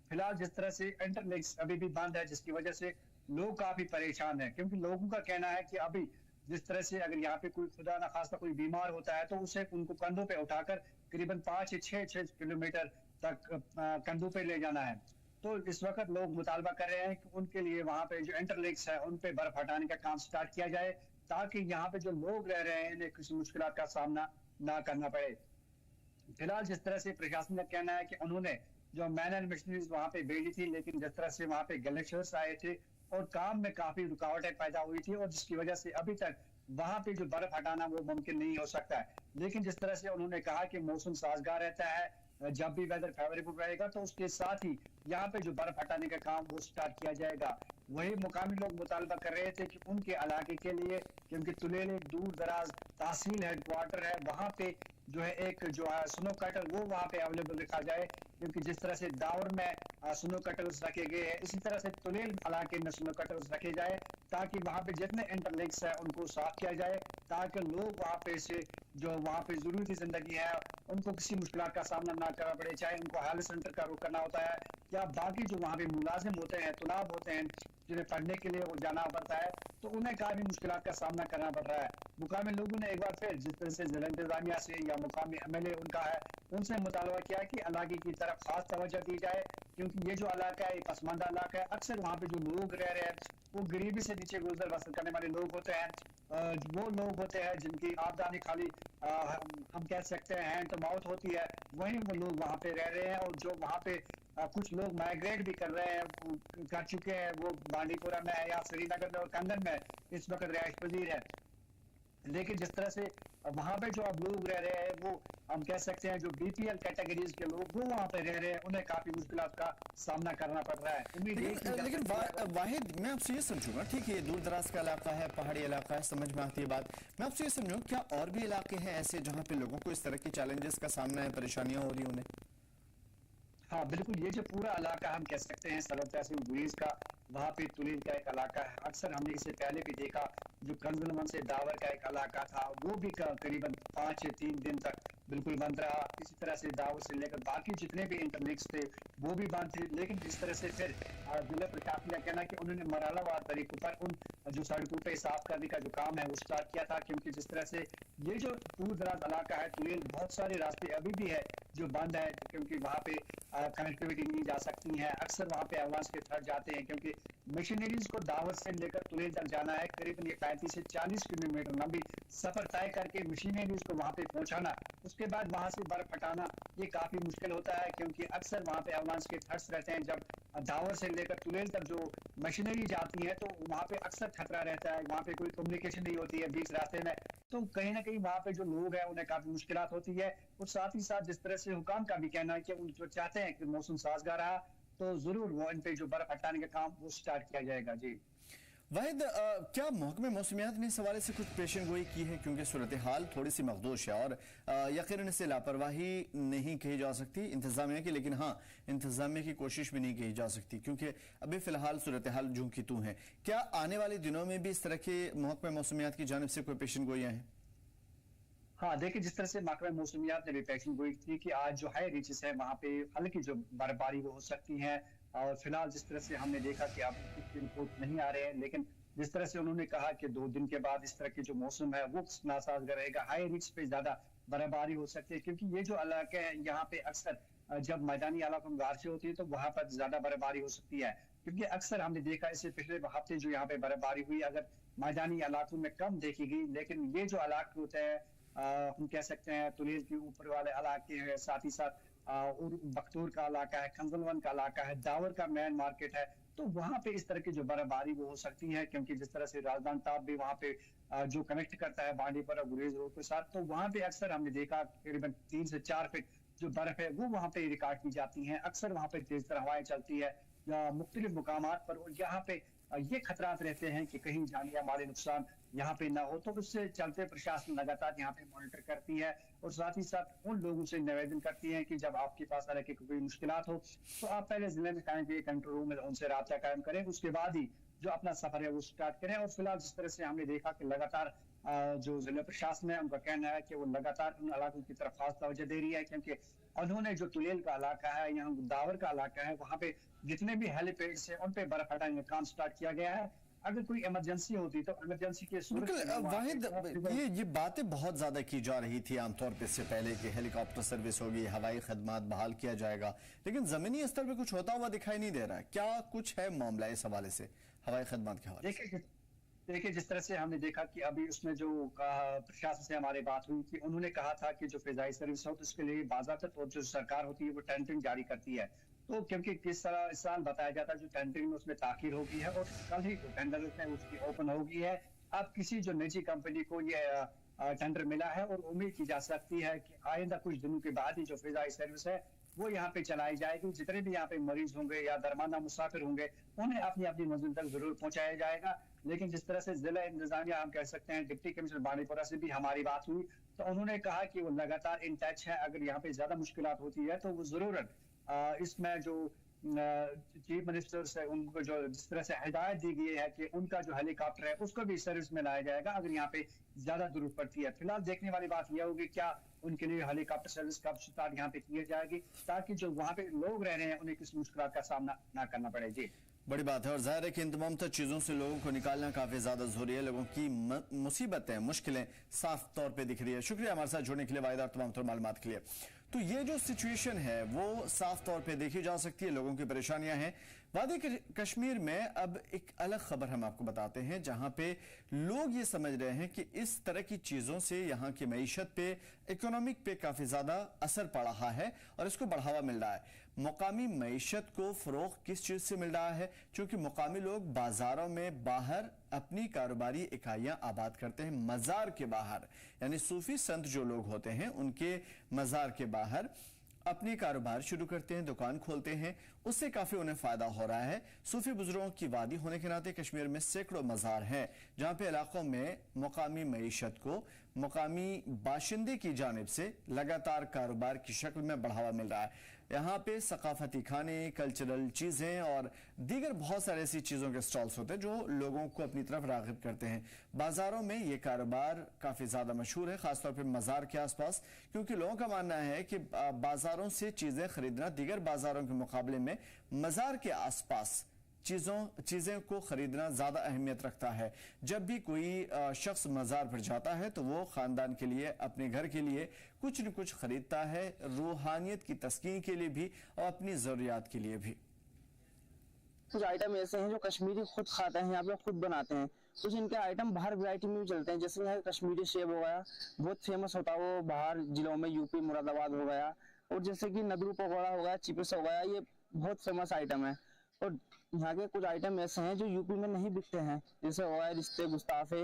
फिलहाल जिस तरह से इंटरलिंक्स अभी भी बंद है, जिसकी वजह से लोग काफी परेशान है, क्योंकि लोगों का कहना है कि अभी जिस तरह से अगर यहाँ पे कोई खुदा ना खास्ता कोई बीमार होता है तो उसे उनको कंधों पे उठाकर करीबन 5 से 6 किलोमीटर तक कंधों पे ले जाना है। तो इस वक्त लोग मुतालबा कर रहे हैं कि उनके लिए वहाँ पे जो इंटरलिंक्स है उन पे बर्फ हटाने का काम स्टार्ट किया जाए, ताकि यहाँ पे जो लोग रह रहे हैं इन्हें किसी मुश्किल का सामना ना करना पड़े। फिलहाल जिस तरह से प्रशासन का कहना है कि उन्होंने जो मैन एंड मशीनरीज वहाँ पे भेजी थी, लेकिन जिस तरह से वहाँ पे ग्लेशियर्स आए थे और काम में काफी रुकावटें पैदा हुई थी, और जिसकी वजह से अभी तक वहाँ पे जो बर्फ हटाना वो मुमकिन नहीं हो सकता है। लेकिन जिस तरह से उन्होंने कहा कि मौसम साजगार रहता है, जब भी वेदर फेवरेबल रहेगा तो उसके साथ ही यहाँ पे जो बर्फ हटाने का काम वो स्टार्ट किया जाएगा। वही मुकामी लोग मुतालबा कर रहे थे कि उनके इलाके के लिए, क्योंकि तुलेल एक दूर दराज तहसील हेडक्वार्टर है, वहाँ पे जो है एक जो है स्नो कटर वो वहाँ पे अवेलेबल रखा जाए, क्योंकि जिस तरह से दावर में स्नो कटर्स रखे गए हैं इसी तरह से तुलेल इलाके में स्नो कटर्स रखे जाए, ताकि वहाँ पे जितने इंटरलिंक्स है उनको साफ किया जाए, ताकि लोग वहाँ पे से जो वहाँ पे जरूरी जिंदगी है उनको किसी मुश्किल का सामना ना करना पड़े, चाहे उनको हेल्थ सेंटर का रुख करना होता है या बाकी जो वहाँ पे मुलाजिम होते हैं, तुलाब होते हैं जिन्हें पढ़ने के लिए जाना पड़ता है, तो उन्हें काफी मुश्किल का सामना करना पड़ रहा है। मुकामी लोगों ने एक बार फिर जिस तरह से जिला इंतजामिया से या मुकामी MLA उनका है उनसे मुतालबा किया कि इलाके की तरफ खास तवज्जो दी जाए, क्योंकि ये जो इलाका है पसमानदा इलाका है, अक्सर वहाँ पे जो लोग रह रहे हैं वो गरीबी से नीचे गुजर बसर करने वाले लोग होते हैं, वो लोग होते हैं जिनकी आमदनी खाली हम कह सकते हैं हैंड टू माउथ होती है, वहीं वो लोग वहाँ पे रह रहे हैं। और जो वहाँ पे कुछ लोग माइग्रेट भी कर रहे हैं, कर चुके हैं, वो बांडीपुरा में है या श्रीनगर में और कंगन में इस वक्त रिहाइश पजीर है। लेकिन जिस तरह से वहाँ पे जो अब लोग रह रहे हैं वो हम कह सकते हैं जो BPL कैटेगरीज के लोग वो वहाँ पे रह रहे हैं, उन्हें काफी मुश्किलात का सामना करना पड़ रहा है। उम्मीद है लेकिन वाहिद मैं आपसे ये समझूंगा, ठीक है ये दूर दराज का इलाका है, पहाड़ी इलाका है, समझ में आती है बात, मैं आपसे ये समझूंगा क्या और भी इलाके हैं ऐसे जहाँ पे लोगों को इस तरह की चैलेंजेस का सामना है, परेशानियां हो रही उन्हें? हाँ बिल्कुल, ये जो पूरा इलाका हम कह सकते हैं सरहद तहसील गुरेज का, वहाँ पे तुलील का एक इलाका है, अक्सर हमने इसे पहले भी देखा, जो कंजलमन से दावर का एक इलाका था वो भी करीबन 5 से 3 दिन तक बिल्कुल बंद रहा। इसी तरह से दावर से लेकर बाकी जितने भी इंटरलिंक्स थे वो भी बंद थे। लेकिन जिस तरह से फिर जिला प्रशासन का कहना कि उन्होंने मरहलावार तरीकों पर उन जो सड़कों पे साफ करने का जो काम है वो स्टार्ट किया था, क्योंकि जिस तरह से ये जो दूर दराज इलाका है तुलील, बहुत सारे रास्ते अभी भी है जो बंद है, क्योंकि वहाँ पे कनेक्टिविटी नहीं जा सकती है। अक्सर वहाँ पे एम्बुलेंस के थर्ड जाते हैं, क्योंकि मशीनरीज को दावर से लेकर तुलेल तक जाना है, करीबन 35 से 40 किलोमीटर लंबी सफर तय करके मशीनरीज को वहाँ पे पहुँचाना, उसके बाद वहाँ से बर्फ हटाना, ये काफी मुश्किल होता है, क्योंकि अक्सर वहाँ पे एम्बुलेंस के थर्ड्स रहते हैं। जब दावर से लेकर तुलेल तक जो मशीनरी जाती है तो वहाँ पे अक्सर खतरा रहता है, वहाँ पे कोई कम्युनिकेशन नहीं होती है बीच रास्ते में, तो कहीं ना कहीं वहाँ पे जो लोग हैं उन्हें काफी मुश्किल होती है। और साथ ही साथ जिस तरह से हुकाम का भी कहना है कि उन जो चाहते हैं कि मौसम साजगार रहा तो जरूर वो इन पे जो बर्फ हटाने का काम वो स्टार्ट किया जाएगा। जी वाहिद, क्या महकमे मौसमियात ने इस हवाले से कुछ पेशन गोई की है, क्योंकि सूरत हाल थोड़ी सी मखदूश है और यकीनन इससे लापरवाही नहीं कही जा सकती इंतजामिया की, लेकिन हाँ इंतजामिया की कोशिश भी नहीं कही जा सकती, क्योंकि अभी फिलहाल सूरत हाल जूं की तूं है। क्या आने वाले दिनों में भी इस तरह के महकमे मौसमियात की जानिब से कोई पेशन गोइयाँ हैं? हाँ देखिए, जिस तरह से महकमा मौसमियात ने भी पेशन गोई थी कि आज जो हाई रीचेस है वहाँ पे हल्की जो बर्फबारी वो हो सकती है, और फिलहाल जिस तरह से हमने देखा कि अब कुछ रिपोर्ट नहीं आ रहे हैं, लेकिन जिस तरह से उन्होंने कहा कि 2 दिन के बाद इस तरह की जो मौसम है वो नासाजगार रहेगा, हाई रीच पे ज्यादा बर्फबारी हो सकती है, क्योंकि ये जो इलाके हैं यहाँ पे अक्सर जब मैदानी इलाकों में बारिश होती है तो वहाँ पर ज्यादा बर्फबारी हो सकती है, क्योंकि अक्सर हमने देखा इससे पिछले हफ्ते जो यहाँ पे बर्फबारी हुई अगर मैदानी इलाकों में कम देखी गई, लेकिन ये जो इलाके होते हैं हम कह सकते हैं तुलेल के ऊपर वाले इलाके हैं, साथ ही साथ बख्तूर का इलाका है, खंजलवन का इलाका है, दावर का मेन मार्केट है, तो वहाँ पे इस तरह की जो बर्फबारी वो हो सकती है, क्योंकि जिस तरह से राजधान ताप भी वहाँ पे जो कनेक्ट करता है बांडीपुरा गुरेज रोड के साथ, तो वहाँ पे अक्सर हमने देखा करीबन 3 से 4 फीट जो बर्फ है वो वहाँ पे रिकॉर्ड की जाती है। अक्सर वहाँ पे तेज तरह हवाएं चलती है मुख्तलिफ मुकामात पर, और यहाँ पे ये खतरात रहते हैं कि कहीं जानी या माली नुकसान यहाँ पे ना हो, तो उससे चलते प्रशासन लगातार यहाँ पे मॉनिटर करती है और साथ ही साथ उन लोगों से निवेदन करती है कि जब आपके पास तरह की कोई मुश्किलात हो तो आप पहले जिले में कायम कंट्रोल रूम में उनसे राब्ता कायम करें, उसके बाद ही जो अपना सफर है वो स्टार्ट करें। और फिलहाल जिस तरह से हमने देखा कि लगातार जो जिला प्रशासन है उनका कहना है कि वो लगातार उन इलाकों की तरफ खास तवज्जो दे रही है, क्योंकि उन्होंने जो तुलेल का इलाका है, यहाँ दावर का इलाका है, वहाँ पे जितने भी हेलीपैड्स है उन पे बर्फ हटाने का काम स्टार्ट किया गया है। अगर कोई इमरजेंसी होती तो इमरजेंसी के वाहिद ये बातें बहुत ज्यादा की जा रही थी आमतौर पर इससे पहले कि हेलीकॉप्टर सर्विस होगी, हवाई खदमात बहाल किया जाएगा, लेकिन जमीनी स्तर पर कुछ होता हुआ दिखाई नहीं दे रहा है। क्या कुछ है मामला इस हवाले से, हवाई खदमात के हवाले से? देखिए जिस तरह से हमने देखा कि अभी उसमें जो प्रशासन से हमारी बात हुई थी, उन्होंने कहा था कि जो फिजाई सर्विस हो तो उसके लिए बाज़ाब्ता तौर जो सरकार होती है वो टेंडरिंग जारी करती है, तो क्योंकि किस तरह इस साल बताया जाता है जो टेंडरिंग में उसमें ताखीर होगी है और कल ही टेंडर है उसकी ओपन होगी है। अब किसी जो निजी कंपनी को ये टेंडर मिला है और उम्मीद की जा सकती है कि आइंदा कुछ दिनों के बाद ही जो फिजाई सर्विस है वो यहाँ पे चलाई जाएगी। जितने भी यहाँ पे मरीज होंगे या दरमाना मुसाफिर होंगे उन्हें अपनी अपनी मंजिल तक जरूर पहुंचाया जाएगा। लेकिन जिस तरह से जिला इंतजामिया हम कह सकते हैं, डिप्टी कमिश्नर बांडीपोरा से भी हमारी बात हुई तो उन्होंने कहा कि वो लगातार इन टच है, अगर यहाँ पे ज्यादा मुश्किलात होती है तो वो जरूरन इसमें जो चीफ मिनिस्टर से उनको जो जिस तरह से हिदायत दी गई है कि उनका जो हेलीकॉप्टर है उसको भी सर्विस में लाया जाएगा अगर यहाँ पे ज्यादा जरूरत पड़ती है। फिलहाल देखने वाली बात यह होगी क्या उनके लिए हेलीकॉप्टर सर्विस कब स्टार्ट यहाँ पे की जाएगी, ताकि जो वहाँ पे लोग रह रहे हैं उन्हें किसी मुश्किल का सामना ना करना पड़े। जी बड़ी बात है और जाहिर है कि इन तमाम चीज़ों से लोगों को निकालना काफ़ी ज़्यादा ज़रूरी है। लोगों की मुसीबतें, मुश्किलें साफ तौर पे दिख रही है। शुक्रिया हमारे साथ जुड़ने के लिए वाहिदा, तमाम मालूमात के लिए। तो ये जो सिचुएशन है वो साफ तौर पे देखी जा सकती है, लोगों की परेशानियां हैं। वादी कश्मीर में अब एक अलग खबर हम आपको बताते हैं, जहां पे लोग ये समझ रहे हैं कि इस तरह की चीज़ों से यहाँ की मईशत पे, इकोनॉमिक पे काफ़ी ज़्यादा असर पड़ रहा है और इसको बढ़ावा मिल रहा है। मुकामी मईशत को फ़रोग़ किस चीज़ से मिल रहा है? क्योंकि मुकामी लोग बाज़ारों में बाहर अपनी कारोबारी इकाइयाँ आबाद करते हैं, मज़ार के बाहर, यानी सूफी संत जो लोग होते हैं उनके मज़ार के बाहर अपनी कारोबार शुरू करते हैं, दुकान खोलते हैं, उससे काफ़ी उन्हें फ़ायदा हो रहा है। सूफी बुजुर्गों की वादी होने के नाते कश्मीर में सैकड़ों मज़ार हैं, जहाँ पे इलाकों में मुकामी मईशत को मुकामी बाशिंदे की जानिब से लगातार कारोबार की शक्ल में बढ़ावा मिल रहा है। यहाँ पे सकाफती खाने, कल्चरल चीज़ें और दीगर बहुत सारे ऐसी चीज़ों के स्टॉल्स होते हैं जो लोगों को अपनी तरफ राग़िब करते हैं। बाज़ारों में ये कारोबार काफ़ी ज़्यादा मशहूर है, ख़ासतौर पर मज़ार के आसपास, क्योंकि लोगों का मानना है कि बाज़ारों से चीज़ें खरीदना दीगर बाज़ारों के मुकाबले में मज़ार के आसपास चीज़ें को खरीदना ज़्यादा अहमियत रखता है। जब भी कोई शख्स मज़ार पर जाता है तो वो ख़ानदान के लिए, अपने घर के लिए कुछ न कुछ खरीदता है, रूहानियत की तस्कीन के लिए भी और अपनी ज़रूरियात के लिए भी। कुछ आइटम ऐसे हैं जो कश्मीरी खुद खाते हैं, यहाँ पे खुद बनाते हैं। कुछ इनके आइटम बाहर वैरायटी में भी चलते हैं, जैसे यहाँ कश्मीरी सेब हो गया, बहुत फेमस होता है वो बाहर जिलों में, यूपी मुरादाबाद हो गया, और जैसे कि नदरू पकौड़ा हो गया, चिप्स हो गया, ये बहुत फेमस आइटम है। और यहाँ के कुछ आइटम ऐसे हैं जो यूपी में नहीं बिकते हैं, जैसे हो गया रिश्ते गुस्ताफे।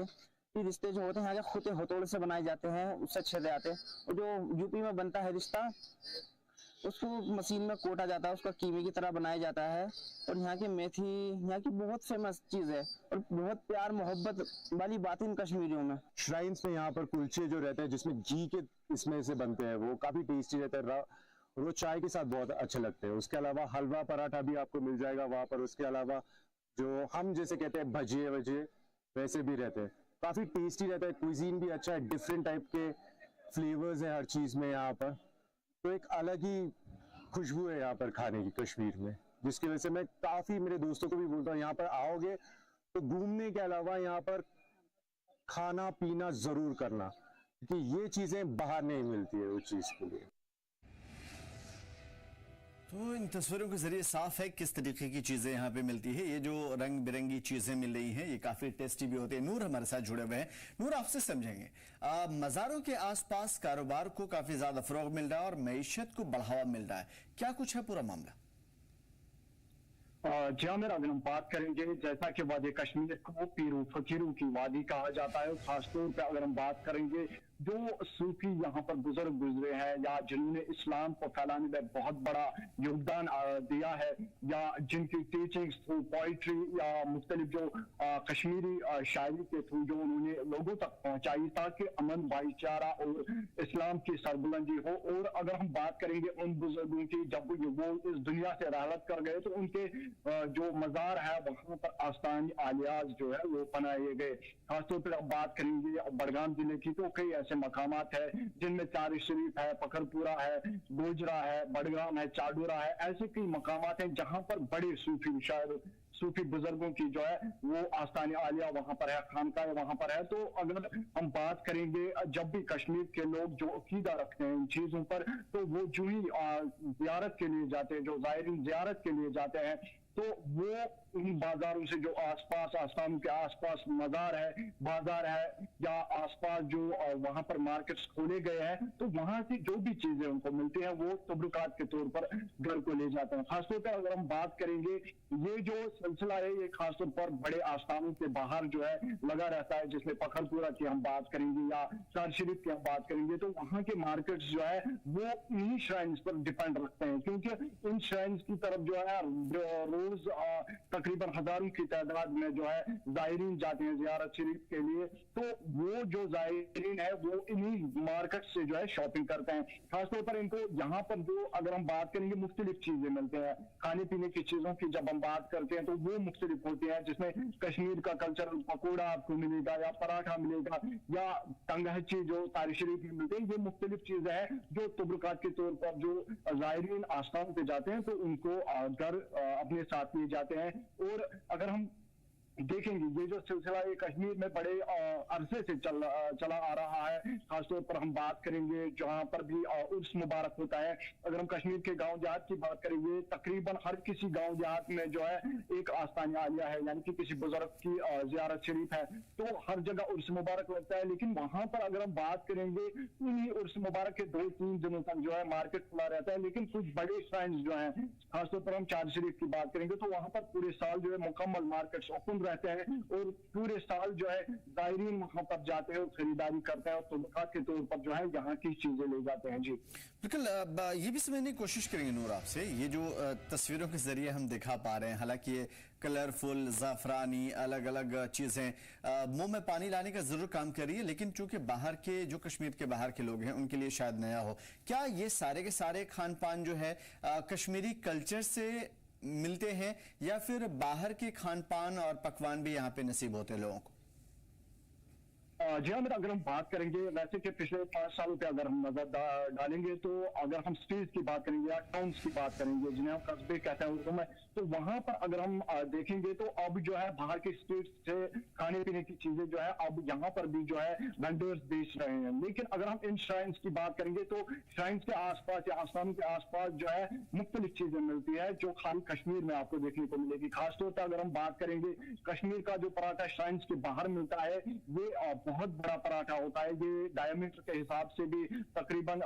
ये रिश्ते जो होते हैं यहाँ के खुद हथौड़े से बनाए जाते हैं, उससे छेदे जाते हैं, और जो यूपी में बनता है रिश्ता उसको मशीन में कोटा जाता है, उसका कीमे की तरह बनाया जाता है। और यहाँ की मेथी यहाँ की बहुत फेमस चीज़ है और बहुत प्यार मोहब्बत वाली बात इन कश्मीरियों में। श्राइन्स में यहाँ पर कुलचे जो रहते हैं जिसमें घी के इसमें से बनते हैं, वो काफ़ी टेस्टी रहता है और वो चाय के साथ बहुत अच्छे लगते हैं। उसके अलावा हलवा पराठा भी आपको मिल जाएगा वहाँ पर। उसके अलावा जो हम जैसे कहते हैं भजिए वजिए वैसे भी रहते हैं, काफ़ी टेस्टी रहता है। क्विजीन भी अच्छा है, डिफरेंट टाइप के फ्लेवर्स हैं हर चीज़ में यहाँ पर। तो एक अलग ही खुशबू है यहाँ पर खाने की कश्मीर में, जिसकी वजह से मैं काफ़ी मेरे दोस्तों को भी बोलता हूँ यहाँ पर आओगे तो घूमने के अलावा यहाँ पर खाना पीना ज़रूर करना, क्योंकि ये चीज़ें बाहर नहीं मिलती है उस चीज़ के लिए। तो इन तस्वीरों के जरिए साफ है किस तरीके की चीज़ें यहाँ पे मिलती है। ये जो रंग बिरंगी चीज़ें मिल रही हैं ये काफ़ी टेस्टी भी होती है। नूर हमारे साथ जुड़े हुए हैं। नूर, आपसे समझेंगे, मज़ारों के आसपास कारोबार को काफ़ी ज़्यादा फ़रोग़ मिल रहा है और मईशत को बढ़ावा मिल रहा है, क्या कुछ है पूरा मामला? जी हाँ, अगर हम बात करेंगे, जैसा कि वादी कश्मीर को पीरों फकीरों की वादी कहा जाता है, खासतौर पे अगर हम बात करेंगे जो सूफी यहाँ पर बुजुर्ग गुजरे हैं या जिन्होंने इस्लाम को फैलाने में बहुत बड़ा योगदान दिया है, या जिनकी टीचिंग्स थ्रू पोइट्री या मुख्तलिफ जो कश्मीरी शायरी के थ्रू जो उन्होंने लोगों तक पहुँचाई ताकि अमन भाईचारा और इस्लाम की सरबुलंदी हो। और अगर हम बात करेंगे उन बुजुर्गों की, जब वो इस दुनिया से रहलत कर गए तो उनके जो मज़ार है वहाँ पर आस्तानी आलियाज जो है वो बनाए गए। खासतौर पर अब बात करेंगे बड़गाम जिले की तो कई ऐसे मकामात है जिनमें तारिक शरीफ है, पखरपुरा है, गोजरा है, बड़गाम है, चाडूरा है, ऐसे कई मकामात हैं जहां पर बड़े सूफी शायर, सूफी बुजुर्गों की जो है वो आस्तानी आलिया वहां पर है, खानकाह वहां पर है। तो अगर हम बात करेंगे जब भी कश्मीर के लोग जो अकीदा रखते हैं इन चीजों पर, तो वो जो ही ज़ियारत के लिए जाते हैं, जो ज़ायरीन ज़ियारत के लिए जाते हैं, तो वो उन बाजारों से जो आसपास आसाम के आसपास मज़ार है, बाजार है या आसपास जो वहां पर मार्केट्स खोले गए हैं, तो वहां से जो भी चीजें उनको मिलती हैं वो तबरुकात के तौर पर घर को ले जाते हैं। खासतौर पर अगर हम बात करेंगे ये जो सिलसिला है ये खासतौर पर बड़े आस्थानों के बाहर जो है लगा रहता है, जिसमें पखरपुरा की हम बात करेंगे या कार शरीफ की हम बात करेंगे, तो वहाँ के मार्केट्स जो है वो इन्हीं श्राइन्स पर डिपेंड रखते हैं, क्योंकि इन श्राइन्स की तरफ जो है रोज तकरीबन हजारों की तादाद में जो है जायरीन जाते हैं जियारत शरीफ के लिए। तो वो जो जायरीन है वो इन्हीं मार्केट से जो है शॉपिंग करते हैं। खासतौर पर इनको यहाँ पर जो अगर हम बात करेंगे मुख्तलिफ चीजें मिलते हैं, खाने पीने की चीजों की जब हम बात करते हैं तो वो मुख्तलिफ होती है, जिसमें कश्मीर का कल्चर पकौड़ा आपको मिलेगा या पराठा मिलेगा या तंगहची जो तारीख शरीफ में मिलते हैं। ये मुख्तलिफ चीजें हैं जो तबरुकात के तौर पर जो जायरीन आस्थान पे जाते हैं तो उनको घर अपने साथ लिए जाते हैं। और अगर हम देखेंगे ये जो सिलसिला ये कश्मीर में बड़े अरसे से चला आ रहा है, खासतौर पर हम बात करेंगे जहां पर भी उर्स मुबारक होता है। अगर हम कश्मीर के गांव देहात की बात करेंगे, तकरीबन हर किसी गांव देहात में जो है एक आस्थान आलिया है, यानी कि किसी बुजुर्ग की जियारत शरीफ है, तो हर जगह उर्स मुबारक लगता है। लेकिन वहां पर अगर हम बात करेंगे उन्हीं उर्स मुबारक के 2-3 दिनों तक जो है मार्केट खुला रहता है। लेकिन कुछ बड़े श्राइन्स जो है, खासतौर पर हम चार शरीफ की बात करेंगे, तो वहां पर पूरे साल जो है मुकम्मल मार्केट ओपन रहते हैं और पूरे साल जो है जायरीन वहां पर जाते हैं और खरीदारी करते हैं और तबक़ात के तौर पर जो है यहाँ की चीजें ले जाते हैं। जी बिल्कुल, ये भी समझने की कोशिश करेंगे नूर आपसे, ये जो तस्वीरों के जरिए हम दिखा पा रहे हैं, हालांकि ये कलरफुल जाफरानी अलग अलग चीजें मुंह में पानी लाने का जरूर काम कर रही है, लेकिन चूंकि बाहर के जो कश्मीर के बाहर के लोग हैं उनके लिए शायद नया हो। क्या ये सारे के सारे खान पान जो है कश्मीरी कल्चर से मिलते हैं या फिर बाहर के खान पान और पकवान भी यहाँ पे नसीब होते हैं लोगों को? जी हाँ, अगर हम बात करेंगे वैसे कि पिछले 5 सालों पे अगर हम नजर डालेंगे तो अगर हम सिटीज की बात करेंगे या टाउन्स की बात करेंगे जिन्हें हम कस्बे कहते हैं उर्दू में, तो वहां पर अगर हम देखेंगे तो अब जो है बाहर के स्टेट से खाने पीने की चीजें जो है अब यहाँ पर भी जो है वेंडर्स बेच रहे हैं। लेकिन अगर हम इन श्राइन्स की बात करेंगे तो श्राइन्स के आसपास या आस्थानों के आसपास जो है मुख्तलिफ चीजें मिलती है जो खाली कश्मीर में आपको देखने को मिलेगी। खासतौर पर अगर हम बात करेंगे कश्मीर का जो पराठा श्राइन्स के बाहर मिलता है, ये बहुत बड़ा पराठा होता है। ये डायमीटर के हिसाब से भी तकरीबन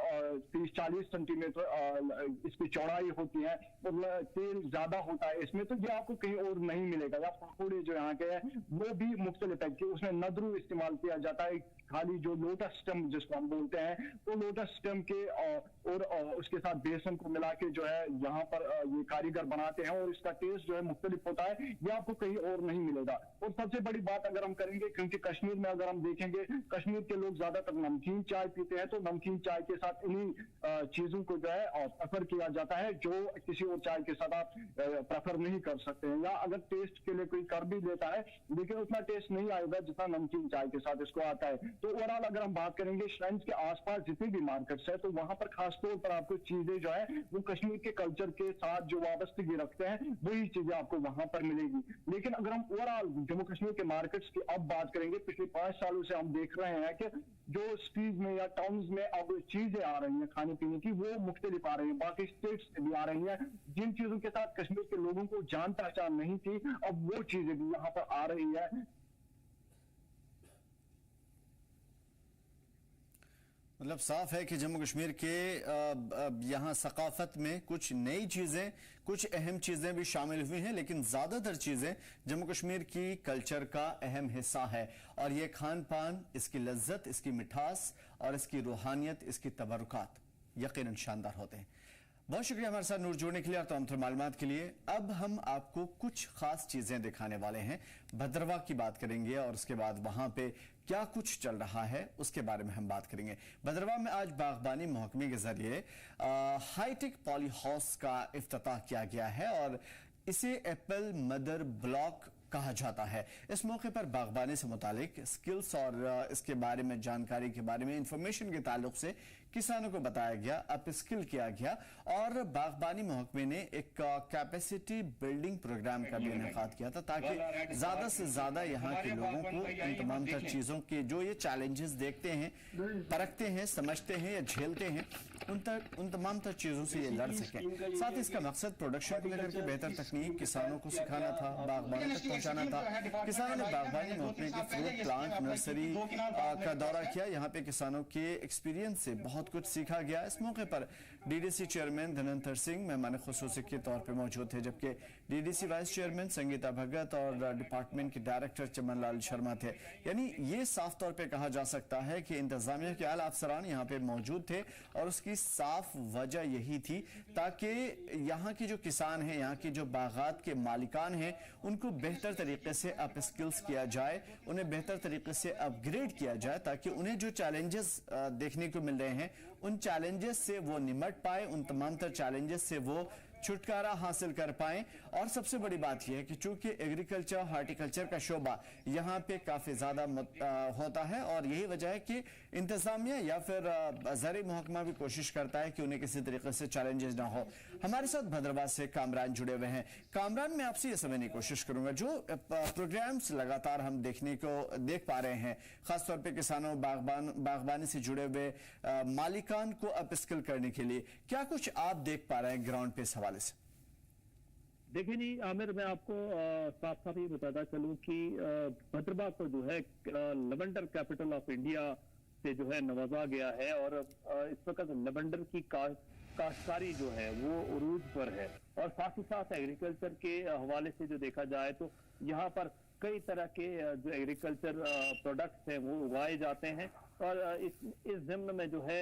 30-40 सेंटीमीटर इसकी चौड़ाई होती है और तेल ज्यादा होता है इसमें, तो ये आपको कहीं और नहीं मिलेगा। या पकौड़े जो यहाँ के हैं वो भी मुख्तलिफ है कि उसमें नदरू इस्तेमाल किया जाता है, खाली जो लोटस स्टेम जिसको हम बोलते हैं तो लोटस स्टेम के और उसके साथ बेसन को मिला के जो है यहाँ पर ये कारीगर बनाते हैं और इसका टेस्ट जो है मुख्तलिफ होता है, ये आपको कहीं और नहीं मिलेगा। और सबसे बड़ी बात अगर हम करेंगे, क्योंकि कश्मीर में अगर हम देखेंगे कश्मीर के लोग ज्यादातर नमकीन चाय पीते हैं, तो नमकीन चाय के साथ इन्हीं चीजों को जो है प्रेफर किया जाता है जो किसी और चाय के साथ आप प्रेफर नहीं कर सकते हैं। या अगर टेस्ट के लिए कोई कर भी लेता है लेकिन उतना टेस्ट नहीं आएगा जितना नमकीन चाय के साथ इसको आता है। तो ओवरऑल अगर हम बात करेंगे श्राइन्स के आसपास जितनी भी मार्केट्स है, तो वहां पर खासतौर पर आपको चीजें जो है वो कश्मीर के कल्चर के साथ जो वाबस्तगी रखते हैं वही चीजें आपको वहां पर मिलेगी। लेकिन अगर हम ओवरऑल जम्मू कश्मीर के मार्केट्स की अब बात करेंगे, पिछले 5 सालों से हम देख रहे हैं कि जो सिटीज में या टाउन्स में अब चीजें आ रही हैं खाने पीने की वो मुख्तलिफ आ रही हैं, बाकी स्टेट्स से भी आ रही हैं। जिन चीजों के साथ कश्मीर के लोगों को जान पहचान नहीं थी, अब वो चीजें भी यहाँ पर आ रही है। मतलब साफ है कि जम्मू कश्मीर के यहाँ सकाफत में कुछ नई चीज़ें, कुछ अहम चीज़ें भी शामिल हुई हैं, लेकिन ज़्यादातर चीज़ें जम्मू कश्मीर की कल्चर का अहम हिस्सा है। और ये खान पान, इसकी लज्जत, इसकी मिठास और इसकी रूहानियत, इसकी तबरुकात यकीनन शानदार होते हैं। बहुत शुक्रिया हमारे साथ नूर जोड़ने के लिए और तमाम मालूमात के लिए। अब हम आपको कुछ खास चीज़ें दिखाने वाले हैं। भद्रवाह की बात करेंगे और उसके बाद वहाँ पे क्या कुछ चल रहा है उसके बारे में हम बात करेंगे। भद्रवाह में आज बागबानी महकमे के जरिए हाईटेक पॉली हाउस का इफ्तिताह किया गया है और इसे एप्पल मदर ब्लॉक कहा जाता है। इस मौके पर बागबानी से मुतालिक स्किल्स और इसके बारे में जानकारी के बारे में इंफॉर्मेशन के ताल्लुक से किसानों को बताया गया, अपस्किल किया गया और बागबानी महकमे ने एक कैपेसिटी बिल्डिंग प्रोग्राम का भी इनेकाद किया था ताकि ज्यादा से ज्यादा यहाँ के लोगों को इन तमाम तर चीजों के जो ये चैलेंजेस देखते हैं, परखते हैं, समझते हैं या झेलते हैं, उन तमाम तर चीज़ों से ये लड़ सकें। साथ ही इसका मकसद प्रोडक्शन को लेकर के बेहतर तकनीक किसानों को सिखाना था, बागबानों तक पहुँचाना था। किसानों ने बागबानी महकमे की फ्रूट प्लांट नर्सरी का दौरा किया। यहाँ पे किसानों के एक्सपीरियंस से बहुत कुछ सीखा गया। इस मौके पर डीडीसी चेयरमैन धनंतर सिंह मेहमान खुसूसी के तौर पर मौजूद थे, जबकि डीडीसी वाइस चेयरमैन संगीता भगत और डिपार्टमेंट के डायरेक्टर चमन लाल शर्मा थे। यानी ये साफ तौर पे कहा जा सकता है कि इंतजामिया के आला अफसरान यहाँ पे मौजूद थे और उसकी साफ वजह यही थी ताकि यहाँ की जो किसान हैं, यहाँ की जो बागात के मालिकान हैं, उनको बेहतर तरीके से अप स्किल्स किया जाए, उन्हें बेहतर तरीके से अपग्रेड किया जाए ताकि उन्हें जो चैलेंजेस देखने को मिल रहे हैं उन चैलेंजेस से वो निमट पाए, उन तमाम तर चैलेंजेस से वो छुटकारा हासिल कर पाएं। और सबसे बड़ी बात यह है कि चूंकि एग्रीकल्चर हार्टिकल्चर का शोबा यहाँ पे काफ़ी ज़्यादा होता है और यही वजह है कि इंतज़ामिया या फिर ज़राई महकमा भी कोशिश करता है कि उन्हें किसी तरीके से चैलेंजेस ना हो। हमारे साथ भद्रवाह से कामरान जुड़े हुए हैं। कामरान, मैं आपसे ये समझने की कोशिश करूंगा, जो प्रोग्राम्स लगातार हम देख पा रहे हैं, खासतौर पर किसानों बागबानी से जुड़े हुए मालिकान को अपस्किल करने के लिए, क्या कुछ आप देख पा रहे हैं ग्राउंड पे इस हवाले से? देखिए जी आमिर, मैं आपको साफ साफ ये बताता चलूं कि भद्रवाह को जो है लेवेंडर कैपिटल ऑफ इंडिया से जो है नवाजा गया है और इस वक्त लेवेंडर की काश्तकारी जो है वो उरूज पर है। और साथ ही साथ एग्रीकल्चर के हवाले से जो देखा जाए तो यहाँ पर कई तरह के जो एग्रीकल्चर प्रोडक्ट्स हैं वो उगाए जाते हैं। और इस ज़िम्न में जो है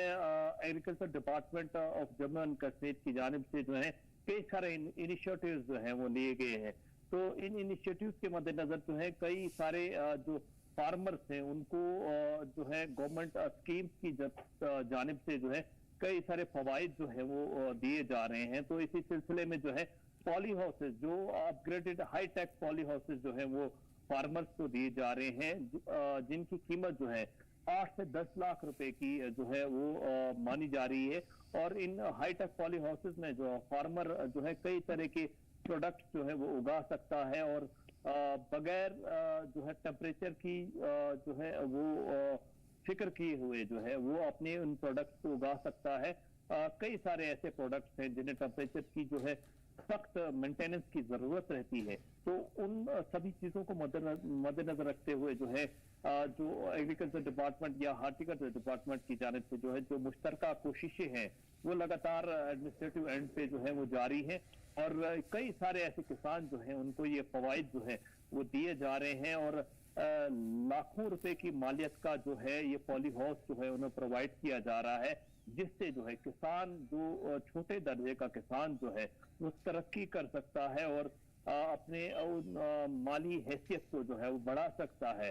agriculture department of Jammu and Kashmir की जानिब से जो है कई सारे इनिशिएटिव्स जो हैं वो लिए गए हैं। तो इन इनिशिएटिव्स के मद्देनजर जो है कई सारे जो फार्मर्स हैं उनको जो है गवर्नमेंट स्कीम्स की जानिब से जो है कई सारे फवाइद जो है वो दिए जा रहे हैं। तो इसी सिलसिले में जो है पॉली हाउसेज, जो upgraded high tech poly houses जो है वो फार्मर्स को दिए जा रहे हैं, जिनकी कीमत जो है 8 से 10 लाख रुपए की जो है वो मानी जा रही है। और इन हाईटेक पॉली हाउसेज में जो फार्मर जो है कई तरह के प्रोडक्ट जो है वो उगा सकता है और बगैर जो है टेम्परेचर की जो है वो फिक्र किए हुए जो है वो अपने उन प्रोडक्ट्स को उगा सकता है। कई सारे ऐसे प्रोडक्ट्स हैं जिन्हें टेम्परेचर की जो है सख्त मेंटेनेंस की जरूरत रहती है। तो उन सभी चीजों को मद्देनजर रखते हुए जो है जो एग्रीकल्चर डिपार्टमेंट या हार्टिकल्चर डिपार्टमेंट की जानिब से जो है जो मुश्तरका कोशिशें हैं वो लगातार एडमिनिस्ट्रेटिव एंड पे जो है वो जारी है। और कई सारे ऐसे किसान जो हैं उनको ये फवाइद जो है वो दिए जा रहे हैं और लाखों रुपए की मालियत का जो है ये पॉली हाउस जो है उन्हें प्रोवाइड किया जा रहा है, जिससे जो है किसान जो छोटे दर्जे का किसान जो है वो तरक्की कर सकता है और अपने माली हैसियत को जो है वो बढ़ा सकता है।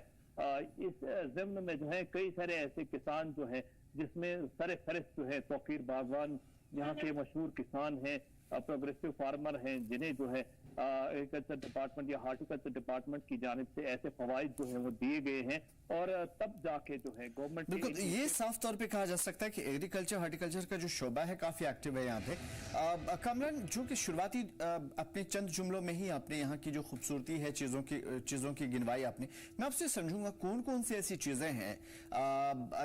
इस ज़िम्न में जो है कई सारे ऐसे किसान जो हैं जिसमें सरे फहरिस्त जो है तौकीर बागवान यहाँ के मशहूर किसान हैं, प्रोग्रेसिव फार्मर हैं, जिन्हें जो है एग्रीकल्चर डिपार्टमेंट या हार्टिकल्चर डिपार्टमेंट की जानिब से ऐसे फवाइद जो है वो दिए गए हैं और तब जाके जो है गवर्नमेंट बिल्कुल ये साफ तौर पे कहा जा सकता है कि एग्रीकल्चर हार्टिकल्चर का जो शोबा है काफी एक्टिव है यहाँ पे। कामरान, जो कि शुरुआती अपने चंद जुमलों में ही आपने यहाँ की जो खूबसूरती है चीज़ों की गिनवाई आपने, मैं आपसे समझूंगा कौन कौन सी ऐसी चीज़ें हैं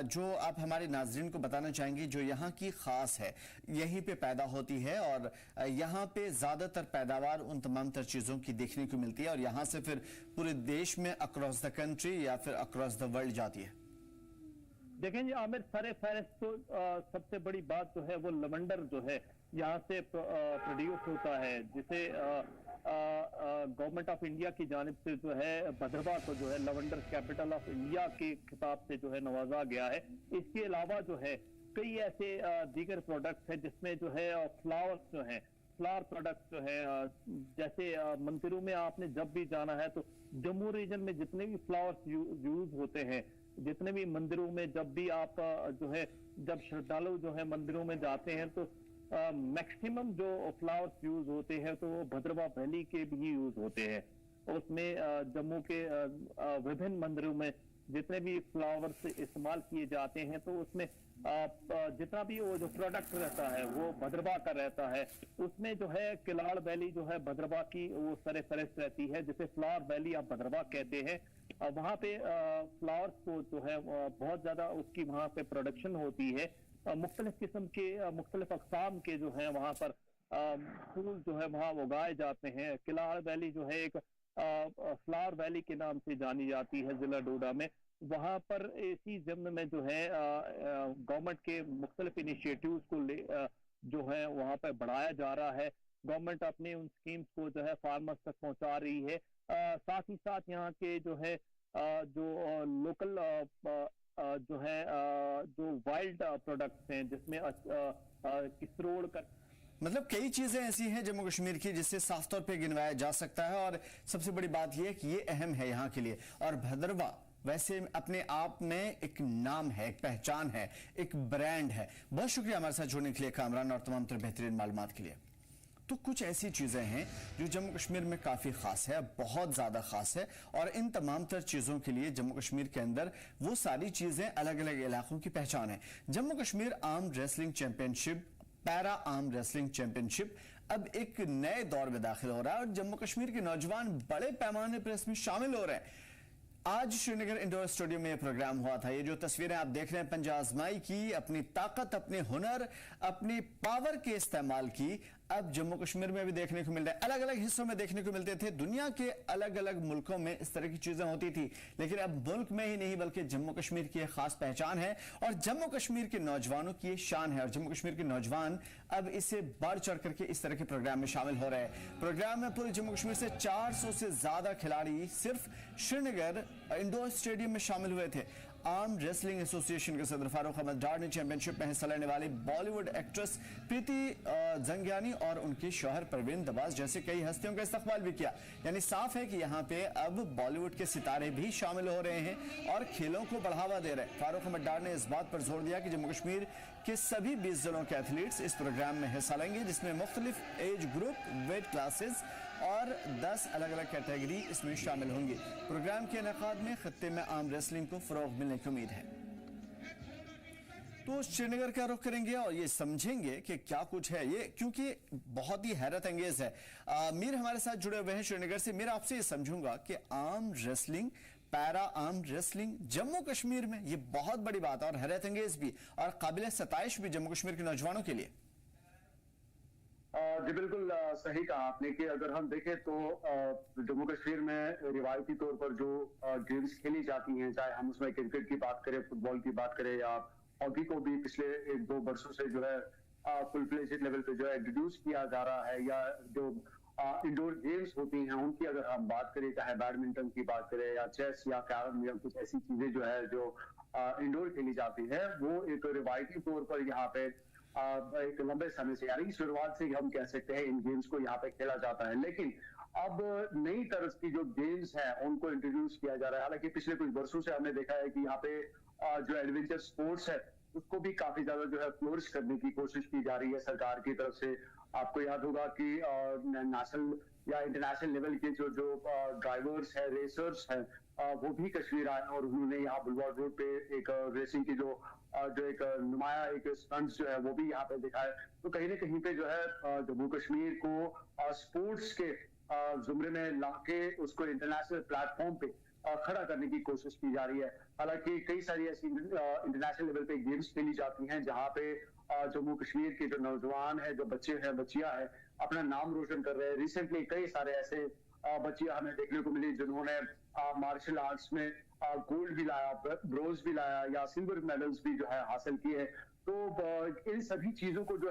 जो आप हमारे नाजरीन को बताना चाहेंगे जो यहाँ की खास है, यहीं पे पैदा होती है और यहाँ पे ज़्यादातर पैदावार उन तमाम तर चीज़ों की देखने को मिलती है और यहाँ से फिर पूरे देश में अक्रॉस द कंट्री या फिर अक्रॉस द वर्ल्ड जाती है? देखें जी आमिर, सरे फहरिस्त तो सबसे बड़ी बात जो है वो लेवेंडर जो है यहाँ से प्रोड्यूस होता है, जिसे गवर्नमेंट ऑफ इंडिया की जानिब से जो है भद्रवाह को जो है लेवेंडर कैपिटल ऑफ इंडिया के खिताब से जो है नवाजा गया है। इसके अलावा जो है कई ऐसे दीगर प्रोडक्ट्स हैं जिसमें जो है फ्लावर्स जो हैं, फ्लावर प्रोडक्ट्स जो है, जैसे मंदिरों में आपने जब भी जाना है तो जम्मू रीजन में जितने भी फ्लावर्स यूज होते हैं, जितने भी मंदिरों में जब भी आप जो है जब श्रद्धालु जो है मंदिरों में जाते हैं तो मैक्सिमम जो फ्लावर्स यूज होते हैं तो वो भद्रवाह वैली के भी यूज होते हैं। उसमें जम्मू के विभिन्न मंदिरों में जितने भी फ्लावर्स इस्तेमाल किए जाते हैं तो उसमें जितना भी वो जो प्रोडक्ट रहता है वो भद्रवाह का रहता है। उसमें जो है किलाड़ वैली जो है भद्रवाह की वो सरे फहरिस्त रहती है, जिसे फ्लावर वैली आप भद्रवाह कहते हैं। वहाँ पे फ्लावर्स को जो है बहुत ज्यादा उसकी वहाँ पे प्रोडक्शन होती है। मुख्तलिफ किस्म के मुख्तलिफ अकसाम के जो है वहाँ पर फूल जो है वहाँ उगाए जाते हैं। किलाड़ वैली जो है एक फ्लावर वैली के नाम से जानी जाती है जिला डोडा में। वहाँ पर इसी ज़िम्न में जो है गवर्नमेंट के मुख्तलिफ इनिशिएटिव्स को जो है वहाँ पर बढ़ाया जा रहा है। गवर्नमेंट अपने उन स्कीम्स को जो है फार्मर्स तक पहुँचा रही है। साथ ही साथ यहाँ के जो है जो लोकल जो है जो वाइल्ड प्रोडक्ट्स हैं जिसमें किसरोड़ का मतलब कई चीजें ऐसी हैं जम्मू कश्मीर की जिससे साफ तौर पे गिनवाया जा सकता है। और सबसे बड़ी बात यह है कि ये अहम है यहाँ के लिए। और भद्रवा वैसे अपने आप में एक नाम है, एक पहचान है, एक ब्रांड है। बहुत शुक्रिया हमारे साथ जुड़ने के लिए कामरान और तमाम तरह बेहतरीन मालूमात के लिए। तो कुछ ऐसी चीजें हैं जो जम्मू कश्मीर में काफी खास है, बहुत ज्यादा खास है। और इन तमाम तर चीजों के लिए जम्मू कश्मीर के अंदर वो सारी चीजें अलग अलग इलाकों की पहचान है। Jammu Kashmir arm wrestling championship, para arm wrestling championship अब एक नए दौर में दाखिल हो रहा है और जम्मू कश्मीर के नौजवान बड़े पैमाने पर इसमें शामिल हो रहे हैं। आज श्रीनगर इंडोर स्टेडियम में यह प्रोग्राम हुआ था। ये जो तस्वीरें आप देख रहे हैं पंजा आजमाई की, अपनी ताकत, अपने हुनर, अपनी पावर के इस्तेमाल की अब जम्मू कश्मीर में भी देखने को मिल रहा है। अलग अलग हिस्सों में देखने को मिलते थे। दुनिया के अलग अलग मुल्कों में इस तरह की चीजें होती थी, लेकिन अब मुल्क में ही नहीं बल्कि जम्मू कश्मीर की एक खास पहचान है और जम्मू कश्मीर के नौजवानों की शान है। और जम्मू कश्मीर के नौजवान अब इसे बढ़ चढ़ करके इस तरह के प्रोग्राम में शामिल हो रहे हैं। प्रोग्राम में पूरे जम्मू कश्मीर से 400 से ज्यादा खिलाड़ी सिर्फ श्रीनगर इंडोर स्टेडियम में शामिल हुए थे। आर्म रेसलिंग एसोसिएशन के सदर फारूक अहमद डार ने चैंपियनशिप में हिस्सा लेने वाली बॉलीवुड एक्ट्रेस प्रीति जंगियानी और उनके शौहर परवीन दबास जैसे कई हस्तियों का इस्तकबाल भी किया। यानी साफ है कि यहाँ पे अब बॉलीवुड के सितारे भी शामिल हो रहे हैं और खेलों को बढ़ावा दे रहे हैं। फारूक अहमद डार ने इस बात पर जोर दिया कि जम्मू कश्मीर के सभी 20 जिलों के एथलीट्स इस प्रोग्राम में हिस्सा लेंगे, जिसमें मुख्तलिफ एज ग्रुप, वेट क्लासेस और 10 अलग अलग कैटेगरी इसमें शामिल होंगी। प्रोग्राम के इनेकाद में खत्ते में आर्म रेसलिंग को फरोग मिलने की उम्मीद है। तो श्रीनगर का रुख करेंगे और ये समझेंगे कि क्या कुछ है ये, क्योंकि बहुत ही हैरत अंगेज है। मीर हमारे साथ जुड़े हुए हैं श्रीनगर से। मीर, आपसे ये समझूंगा कि arm wrestling, para arm wrestling Jammu Kashmir में ये बहुत बड़ी बात है और हैरत अंगेज भी और काबिल सताइश भी जम्मू कश्मीर के नौजवानों के लिए। जी बिल्कुल सही कहा आपने कि अगर हम देखें तो जम्मू कश्मीर में रिवायती तौर पर जो गेम्स खेली जाती हैं, चाहे हम उसमें क्रिकेट की बात करें, फुटबॉल की बात करें या हॉकी को भी पिछले 1-2 वर्षों से जो है फुल फ्लेजेड लेवल पे जो है इंट्रोड्यूस किया जा रहा है। या जो इंडोर गेम्स होती हैं उनकी अगर हम बात करें, चाहे बैडमिंटन की बात करें या चेस या कैरम या कुछ ऐसी चीजें जो है जो इंडोर खेली जाती है, वो एक रिवायती तौर पर यहाँ पे एक लंबे समय से, यानी शुरुआत से हम कह सकते हैं इन गेम्स को यहाँ पे खेला जाता है। लेकिन अब नई तरह की जो गेम्स हैं उनको इंट्रोड्यूस किया जा रहा है। हालांकि पिछले कुछ वर्षों से हमने देखा है कि यहाँ पे जो एडवेंचर स्पोर्ट्स है उसको भी काफी ज्यादा जो है फ्लोरिश करने की कोशिश की जा रही है सरकार की तरफ से। आपको याद होगा कि नेशनल या इंटरनेशनल लेवल के जो ड्राइवर्स है, रेसर्स हैं, वो भी कश्मीर आए और उन्होंने यहाँ बुलवार्ड रोड पे एक रेसिंग की जो एक नुमाया एक स्टंट्स जो है वो भी यहाँ पे दिखाए। तो कहीं ना कहीं पे जो है जम्मू कश्मीर को स्पोर्ट्स के जुमरे में लाके उसको इंटरनेशनल प्लेटफॉर्म पे खड़ा करने की कोशिश की जा रही है। हालांकि कई सारी ऐसी इंटरनेशनल लेवल पे गेम्स खेली जाती हैं जहाँ पे जम्मू कश्मीर के जो नौजवान है, जो बच्चे हैं, बच्चियां हैं, अपना नाम रोशन कर रहे हैं। रिसेंटली कई सारे ऐसे बच्चियां हमें देखने को मिली जिन्होंने मार्शल आर्ट्स में गोल्ड भी लाया, ब्रोंज भी लाया या सिल्वर मेडल्स भी जो है हासिल किए। तो इन सभी चीजों को जो